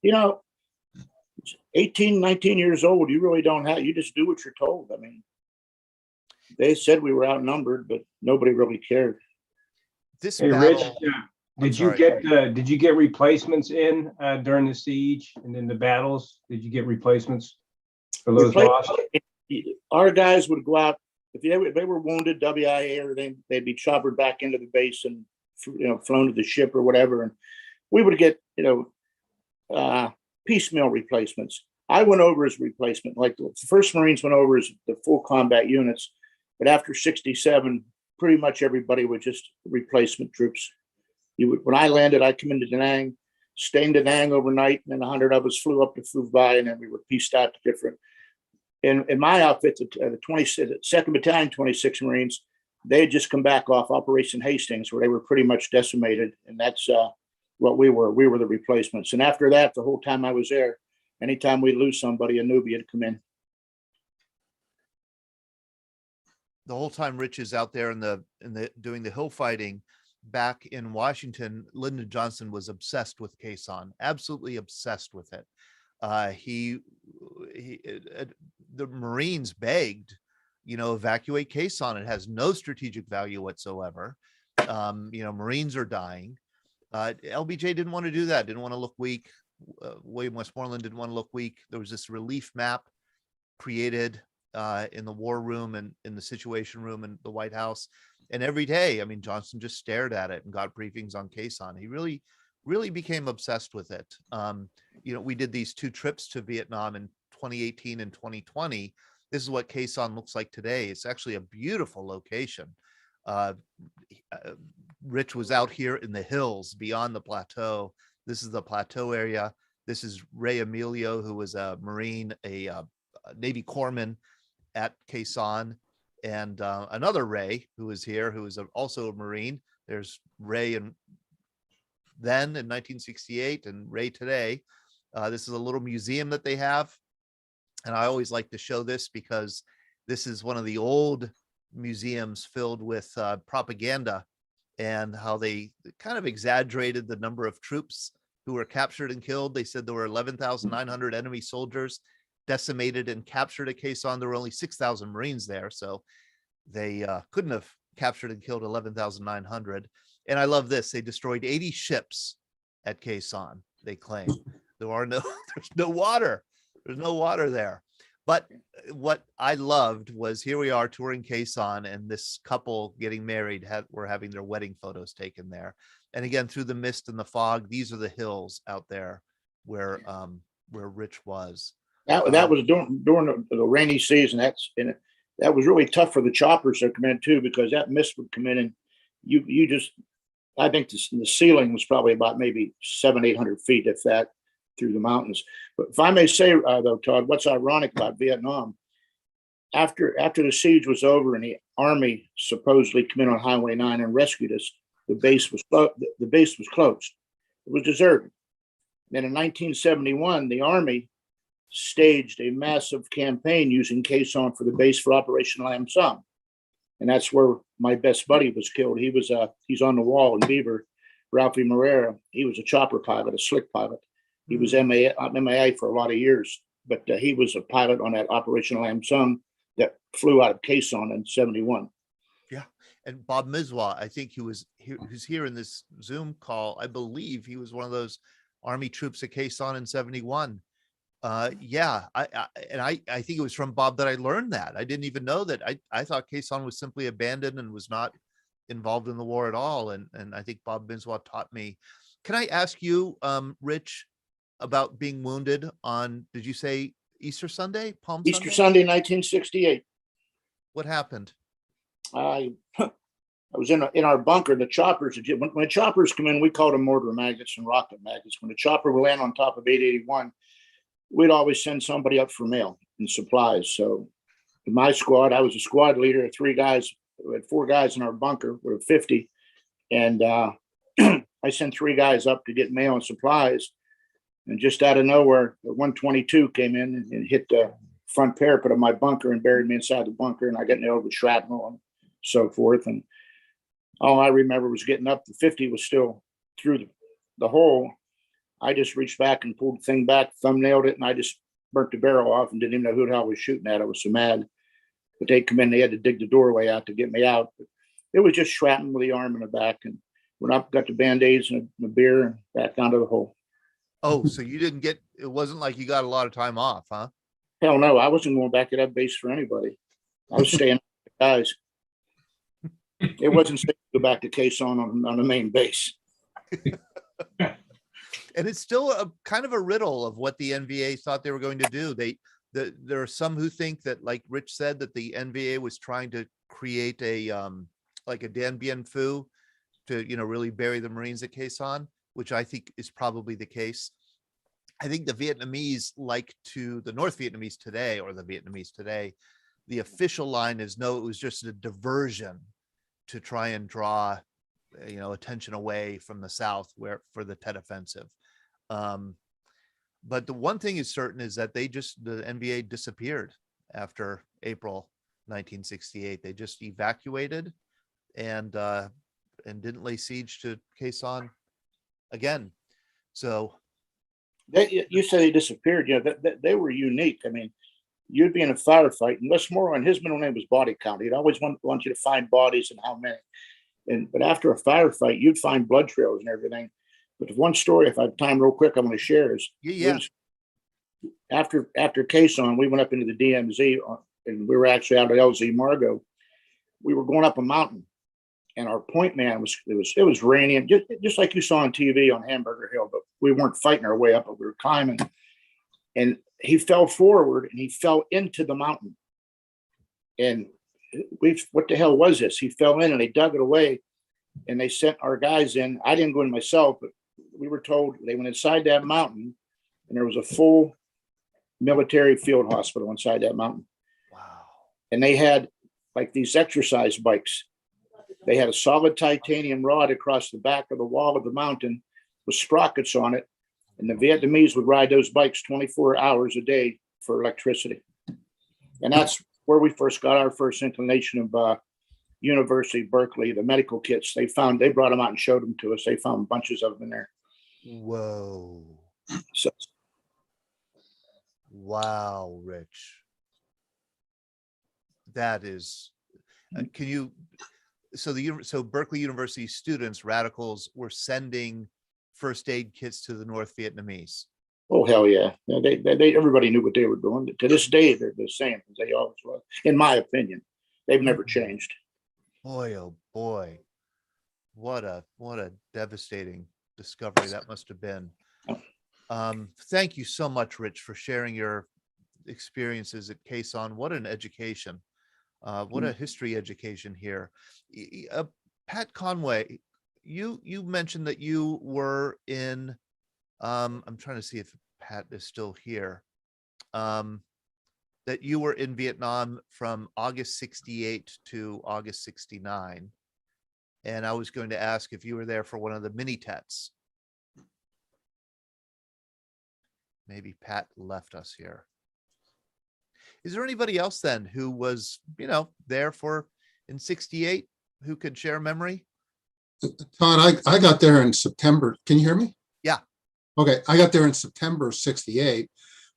18, 19 years old. You really don't have, you just do what you're told. I mean, they said we were outnumbered, but nobody really cared. This Hey, battle, Rich, did you get replacements in during the siege and in the battles? Did you get replacements for those lost? Our guys would go out if they were wounded, WIA or anything, they'd be choppered back into the base and flown to the ship or whatever, and we would get piecemeal replacements. I went over as replacement, like the first Marines went over as the full combat units, but after 67, pretty much everybody was just replacement troops. When I landed, I come into Da Nang, stayed in Da Nang overnight, and then 100 of us flew up to Phu Bai, and then we were pieced out to different. In my outfit, the 2nd Battalion, 26 Marines, they had just come back off Operation Hastings, where they were pretty much decimated, and that's what we were. We were the replacements. And after that, the whole time I was there, anytime we lose somebody, a newbie had come in. The whole time Rich is out there in the doing the hill fighting back in Washington, Lyndon Johnson was obsessed with Khe Sanh, absolutely obsessed with it. The Marines begged, evacuate Khe Sanh. It has no strategic value whatsoever. Marines are dying. LBJ didn't want to do that, didn't want to look weak. William Westmoreland didn't want to look weak. There was this relief map created in the war room and in the situation room in the White House. And every day, Johnson just stared at it and got briefings on Khe Sanh. He really became obsessed with it. We did these 2 trips to Vietnam in 2018 and 2020. This is what Khe Sanh looks like today. It's actually a beautiful location. Rich was out here in the hills beyond the plateau. This is the plateau area. This is Ray Emilio, who was a Marine, a Navy corpsman at Khe Sanh, and another Ray who was here, who is also a Marine. There's Ray then in 1968 and Ray today. This is a little museum that they have. And I always like to show this because this is one of the old museums filled with propaganda and how they kind of exaggerated the number of troops who were captured and killed. They said there were 11,900 enemy soldiers decimated and captured at Khe Sanh. There were only 6,000 Marines there. So they couldn't have captured and killed 11,900. And I love this. They destroyed 80 ships at Khe Sanh, they claim. There's no water. There's no water there. But what I loved was here we are touring Khe Sanh, and this couple getting married were having their wedding photos taken there. And again, through the mist and the fog, these are the hills out there where Rich was. That was during the rainy season. That was really tough for the choppers to come in too, because that mist would come in and you just, I think the ceiling was probably about maybe 700-800 feet, if that, through the mountains. But if I may say, though, Todd, what's ironic about Vietnam, after the siege was over and the Army supposedly came in on Highway 9 and rescued us, the base was closed. It was deserted. Then in 1971, the Army staged a massive campaign using Khe Sanh for the base for Operation Lam Sam. And that's where my best buddy was killed. He's on the wall in Beaver, Ralphie Morera. He was a chopper pilot, a slick pilot. He was MIA for a lot of years, but he was a pilot on that Operation Lam Sam that flew out of Khe Sanh in 71. Yeah. And Bob Miswa, I think who's here in this Zoom call. I believe he was one of those Army troops at Khe Sanh in 71. Yeah, I think it was from Bob that I learned that. I didn't even know that. I thought Quezon was simply abandoned and was not involved in the war at all. And I think Bob Binswaw taught me. Can I ask you, Rich, about being wounded on, did you say Easter Sunday, Palm Easter Sunday? Sunday, 1968. What happened? I was in our bunker. The choppers, when the choppers come in, we call them mortar magnets and rocket magnets. When the chopper would land on top of 881, we'd always send somebody up for mail and supplies. So in my squad, I was a squad leader of 3 guys. We had 4 guys in our bunker. We were 50. And I sent 3 guys up to get mail and supplies. And just out of nowhere, the 122 came in and hit the front parapet of my bunker and buried me inside the bunker. And I got nailed with shrapnel and so forth. And all I remember was getting up. The 50 was still through the hole. I just reached back and pulled the thing back, thumbnailed it, and I just burnt the barrel off and didn't even know who the hell I was shooting at. I was so mad. But they'd come in, they had to dig the doorway out to get me out. But it was just shrapnel with the arm and the back. And went up, got the Band-Aids and a beer and back down to the hole. Oh, so you didn't get, it wasn't like you got a lot of time off, huh? Hell no, I wasn't going back to that base for anybody. I was staying with the guys. It wasn't safe to go back to Quezon on the main base. And it's still a kind of a riddle of what the NVA thought they were going to do. There are some who think that, like Rich said, that the NVA was trying to create a like a Dien Bien Phu to, really bury the Marines at Quezon, which I think is probably the case. I think the Vietnamese, like to the North Vietnamese today, or the Vietnamese today, the official line is no, it was just a diversion to try and draw, attention away from the South for the Tet Offensive. But the one thing is certain is that the NVA disappeared after April 1968. They just evacuated and didn't lay siege to Quezon again. So you say they disappeared. They were unique. I mean, you'd be in a firefight, and Westmoreland, his middle name was Body Count. He'd always want you to find bodies and how many. But after a firefight, you'd find blood trails and everything. But the one story, if I have time real quick, I'm going to share is after Quezon, we went up into the DMZ and we were actually out at LZ Margot. We were going up a mountain, and our point man it was raining, just like you saw on TV on Hamburger Hill, but we weren't fighting our way up, but we were climbing. And he fell forward and he fell into the mountain. And what the hell was this? He fell in and they dug it away and they sent our guys in. I didn't go in myself, but we were told they went inside that mountain and there was a full military field hospital inside that mountain. Wow. And they had like these exercise bikes. They had a solid titanium rod across the back of the wall of the mountain with sprockets on it. And the Vietnamese would ride those bikes 24 hours a day for electricity. And that's where we first got our first inclination of University of Berkeley, the medical kits. They brought them out and showed them to us. They found bunches of them in there. Whoa. So, wow, Rich. That is, so Berkeley University students, radicals, were sending first aid kits to the North Vietnamese. Oh, hell yeah. They everybody knew what they were doing. To this day, they're the same as they always were. In my opinion, they've never changed. Boy, oh boy. What a devastating discovery that must have been. Thank you so much, Rich, for sharing your experiences at Quezon. What an education. What a history education here. Pat Conway, you mentioned that you were in, I'm trying to see if Pat is still here, that you were in Vietnam from August 68 to August 69. And I was going to ask if you were there for one of the mini Tets. Maybe Pat left us here. Is there anybody else then who was, there in 68 who could share a memory? Todd, I got there in September. Can you hear me? Yeah. Okay. I got there in September 68.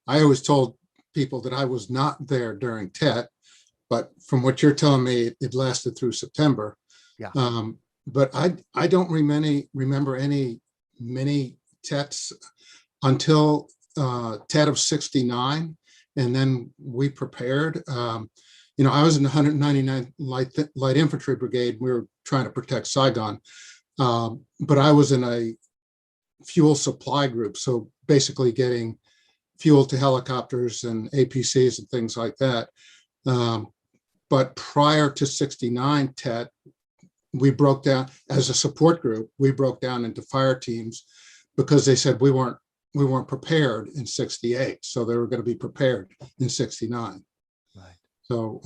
I always told people that I was not there during Tet, but from what you're telling me, it lasted through September. Yeah. But I don't remember any mini Tets until TED of 69, and then we prepared. I was in the 199 Light Infantry Brigade. We were trying to protect Saigon, but I was in a fuel supply group. So basically getting fuel to helicopters and APCs and things like that. But prior to 69 TET, we broke down as a support group. We broke down into fire teams because they said we weren't prepared in 68. So they were going to be prepared in 69. Right. So,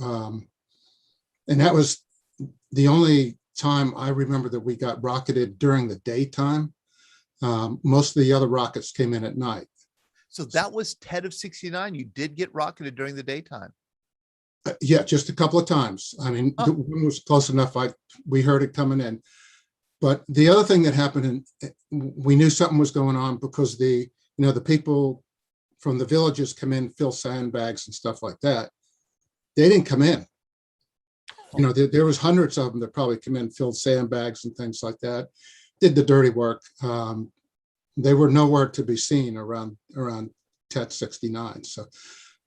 and that was the only time I remember that we got rocketed during the daytime. Most of the other rockets came in at night. So that was TED of 69. You did get rocketed during the daytime. Yeah, just a couple of times. I mean, the one was close enough. We heard it coming in. But the other thing that happened, and we knew something was going on because the people from the villages come in, fill sandbags and stuff like that. They didn't come in. There was hundreds of them that probably come in, filled sandbags and things like that, did the dirty work. They were nowhere to be seen around TET 69. So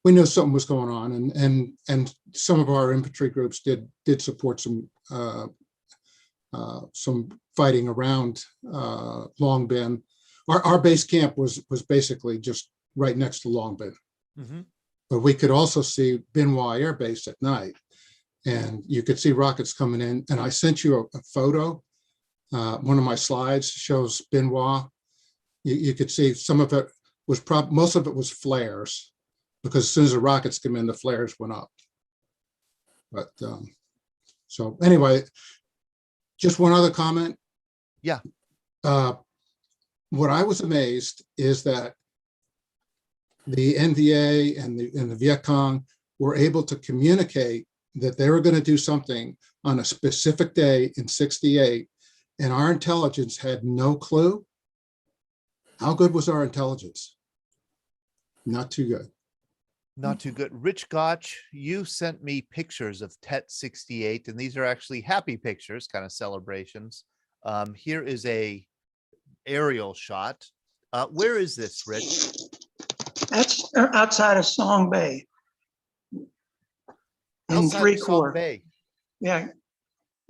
we knew something was going on, and some of our infantry groups did support some fighting around Long Bin. Our base camp was basically just right next to Long Bin. Mm-hmm. But we could also see Benoit Air Base at night, and you could see rockets coming in. And I sent you a photo. One of my slides shows Benoit. You could see some of it was most of it was flares, because as soon as the rockets came in, the flares went up. But so anyway, just one other comment. Yeah. What I was amazed is that the NVA and the Viet Cong were able to communicate that they were going to do something on a specific day in 68, and our intelligence had no clue. How good was our intelligence? Not too good. Not too good. Rich Gotch, you sent me pictures of TET 68, and these are actually happy pictures, kind of celebrations. Here is a aerial shot. Where is this, Rich? That's outside of Song Bay. In Three Corps. Bay. Yeah,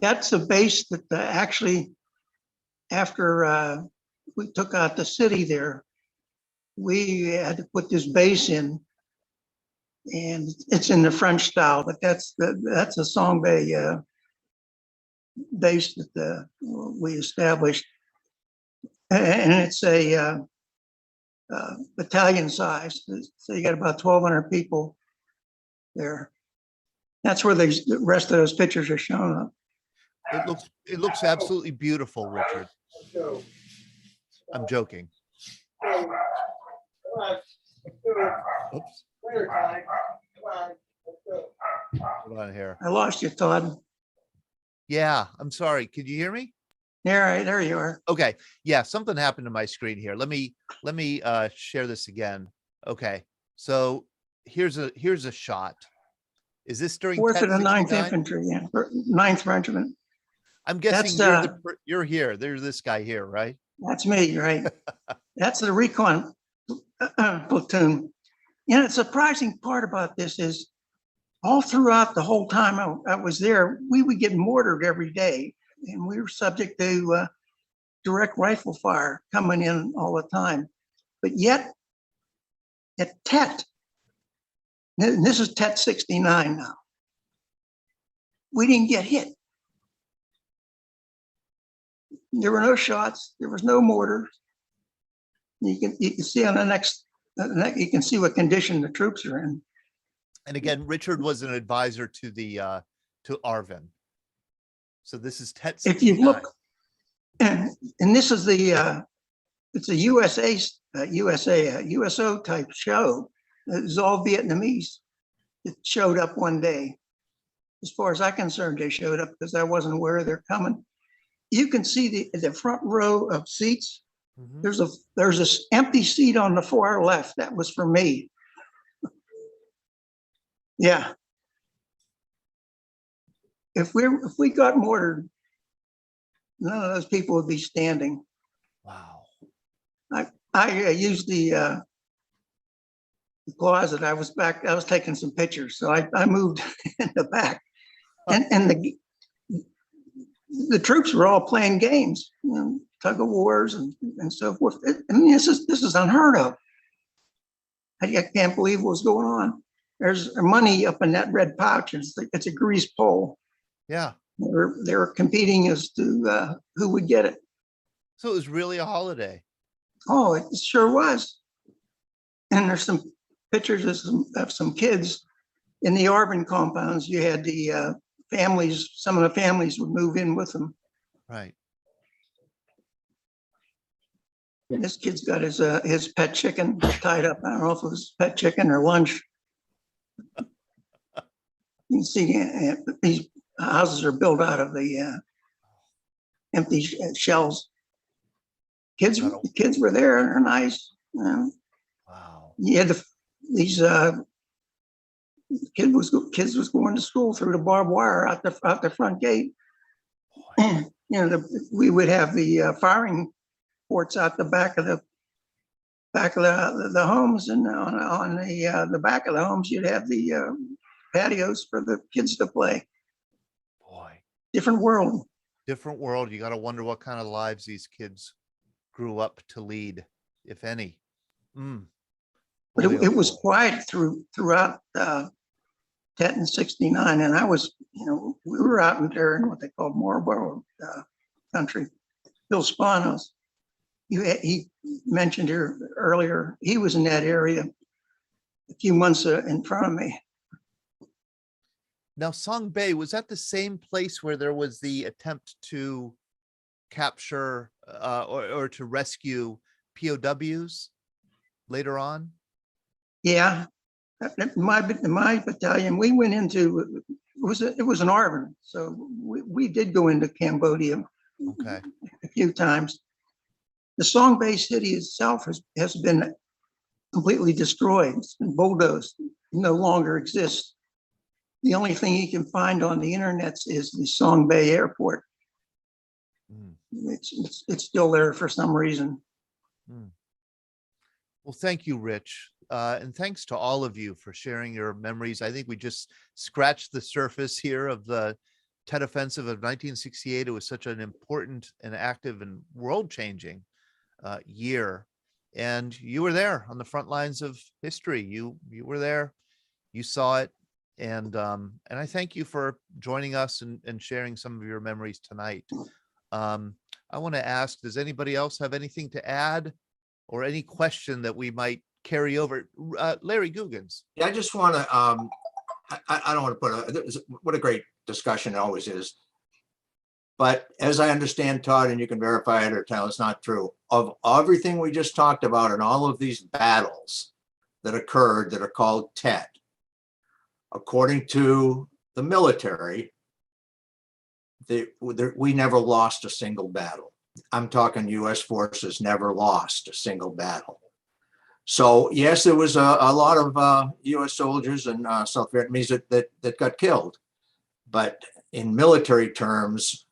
that's a base that actually, after we took out the city there, we had to put this base in, and it's in the French style, but that's a Song Bay base that we established, and it's a battalion size. So you got about 1,200 people there. That's where the rest of those pictures are shown up. It looks absolutely beautiful, Richard. I'm joking. Oops. Hold on here. I lost you, Todd. Yeah, I'm sorry. Could you hear me? Yeah, there you are. Okay. Yeah, something happened to my screen here. Let me share this again. Okay. So here's a shot. Is this during 4th of the 9th 69? Infantry, yeah, 9th Regiment. I'm guessing you're here. There's this guy here, right? That's me, right? That's the recon platoon. The surprising part about this is all throughout the whole time I was there, we would get mortared every day, and we were subject to direct rifle fire coming in all the time. But yet, at TET, and this is TET 69 now, we didn't get hit. There were no shots. There was no mortars. You can see on the next, you can see what condition the troops are in. And again, Richard was an advisor to to Arvin. So this is TET 69. If you look, and this is it's a USO type show. It was all Vietnamese. It showed up one day. As far as I'm concerned, they showed up because I wasn't aware they're coming. You can see the front row of seats. Mm-hmm. There's this empty seat on the far left. That was for me. Yeah. If we got mortared, none of those people would be standing. Wow. I used the the closet. I was taking some pictures. So I moved in the back, and the troops were all playing games, tug of wars and so forth. I mean, this is unheard of. I can't believe what's going on. There's money up in that red pouch. It's a grease pole. Yeah. They were competing as to who would get it. So it was really a holiday. Oh, it sure was. And there's some pictures of some kids in the Arbin compounds. You had the families, some of the families would move in with them. Right. This kid's got his pet chicken tied up. I don't know if it was pet chicken or lunch. You can see these houses are built out of the empty shells. Kids were there. They're nice. Wow. You had these kids was going to school through the barbed wire out the front gate. And, we would have the firing ports out the back of the homes, and on the back of the homes you'd have the patios for the kids to play. Boy, different world. Different world. You got to wonder what kind of lives these kids grew up to lead, if any. But it was quiet throughout Tet in '69, and I was, we were out in there in what they called Marlboro country. Bill Spanos, he mentioned here earlier, he was in that area a few months in front of me. Now, Song Bay, was that the same place where there was the attempt to capture or to rescue POWs later on? Yeah, my battalion, we went into, it was an Arbin, so we did go into Cambodia. Okay. A few times. The Song Bay city itself has been completely destroyed. It's been bulldozed. It no longer exists. The only thing you can find on the internet is the Song Bay airport. It's still there for some reason. Well, thank you, Rich. And thanks to all of you for sharing your memories. I think we just scratched the surface here of the Tet Offensive of 1968. It was such an important and active and world-changing year. And you were there on the front lines of history. You were there, you saw it. And I thank you for joining us and sharing some of your memories tonight. I want to ask, does anybody else have anything to add or any question that we might carry over? Larry Googans. Yeah, I just want to, I don't want to put what a great discussion it always is. But as I understand, Todd, and you can verify it or tell it's not true, of everything we just talked about and all of these battles that occurred that are called Tet, according to the military, we never lost a single battle. I'm talking US forces never lost a single battle. So yes, there was a lot of US soldiers and South Vietnamese that got killed. But in military terms,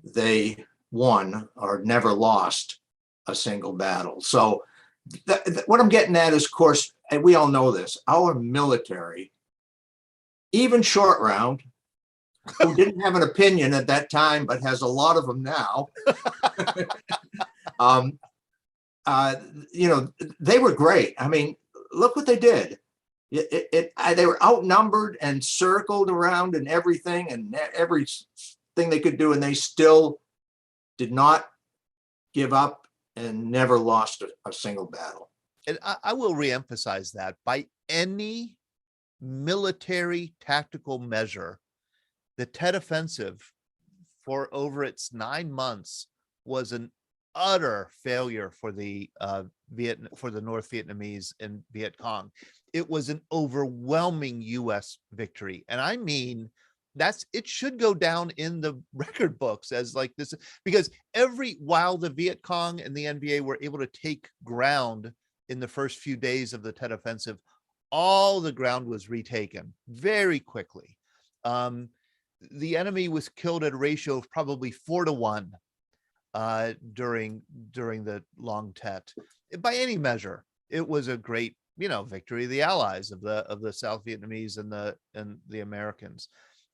they won or never lost a single battle. So what I'm getting at is, of course, and we all know this, our military, even short round, who didn't have an opinion at that time, but has a lot of them now, they were great. I mean, look what they did. They were outnumbered and circled around and everything and everything they could do, and they still did not give up and never lost a single battle. And I will reemphasize that by any military tactical measure, the Tet Offensive for over its 9 months was an utter failure for the North Vietnamese and Viet Cong. It was an overwhelming US victory. And I mean, it should go down in the record books as like this, because while the Viet Cong and the NVA were able to take ground in the first few days of the Tet Offensive, all the ground was retaken very quickly. The enemy was killed at a ratio of probably 4-to-1 during the Long Tet. By any measure, it was a great victory of the Allies, of the South Vietnamese and the Americans.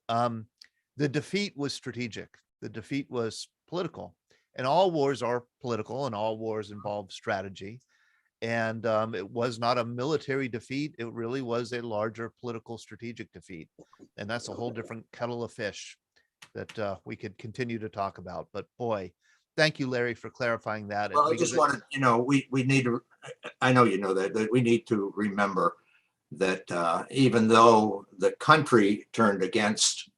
The defeat was strategic. The defeat was political, and all wars are political, and all wars involve strategy. And it was not a military defeat. It really was a larger political strategic defeat. And that's a whole different kettle of fish that we could continue to talk about. But boy, thank you, Larry, for clarifying that. Well, I just wanted, we need to, I know you know that we need to remember that even though the country turned against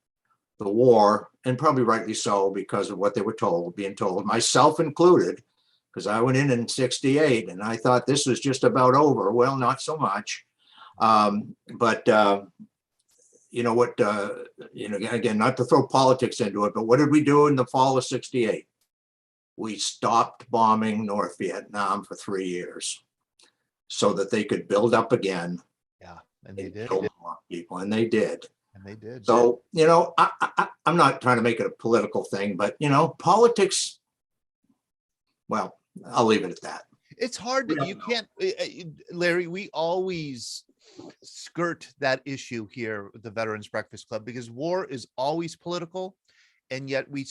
the war, and probably rightly so because of what they were being told, myself included, because I went in 68 and I thought this was just about over. Well, not so much. But again, not to throw politics into it, but what did we do in the fall of 68? We stopped bombing North Vietnam for 3 years so that they could build up again. Yeah, and they did. Kill more people, and they did. And they did. So, I'm not trying to make it a political thing, but, politics, well, I'll leave it at that. It's hard to, you can't, Larry, we always skirt that issue here with the Veterans Breakfast Club because war is always political. And yet we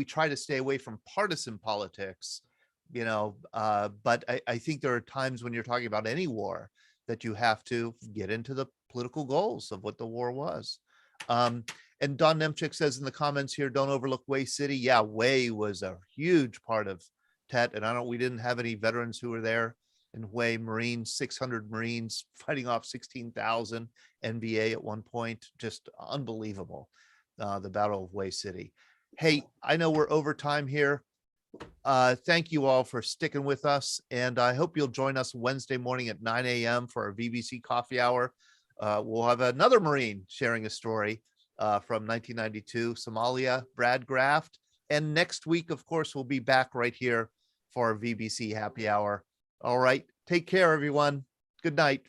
try to stay away from partisan politics, but I think there are times when you're talking about any war that you have to get into the political goals of what the war was. And Don Nemchik says in the comments here, don't overlook Hue City. Yeah, Hue was a huge part of Tet, and we didn't have any veterans who were there in Hue. Marines, 600 Marines fighting off 16,000 NBA at one point. Just unbelievable. The Battle of Hue City. Hey, I know we're over time here. Thank you all for sticking with us, and I hope you'll join us Wednesday morning at 9 a.m. for our VBC coffee hour. We'll have another Marine sharing a story from 1992, Somalia, Brad Graft. And next week, of course, we'll be back right here for our VBC happy hour. All right. Take care, everyone. Good night.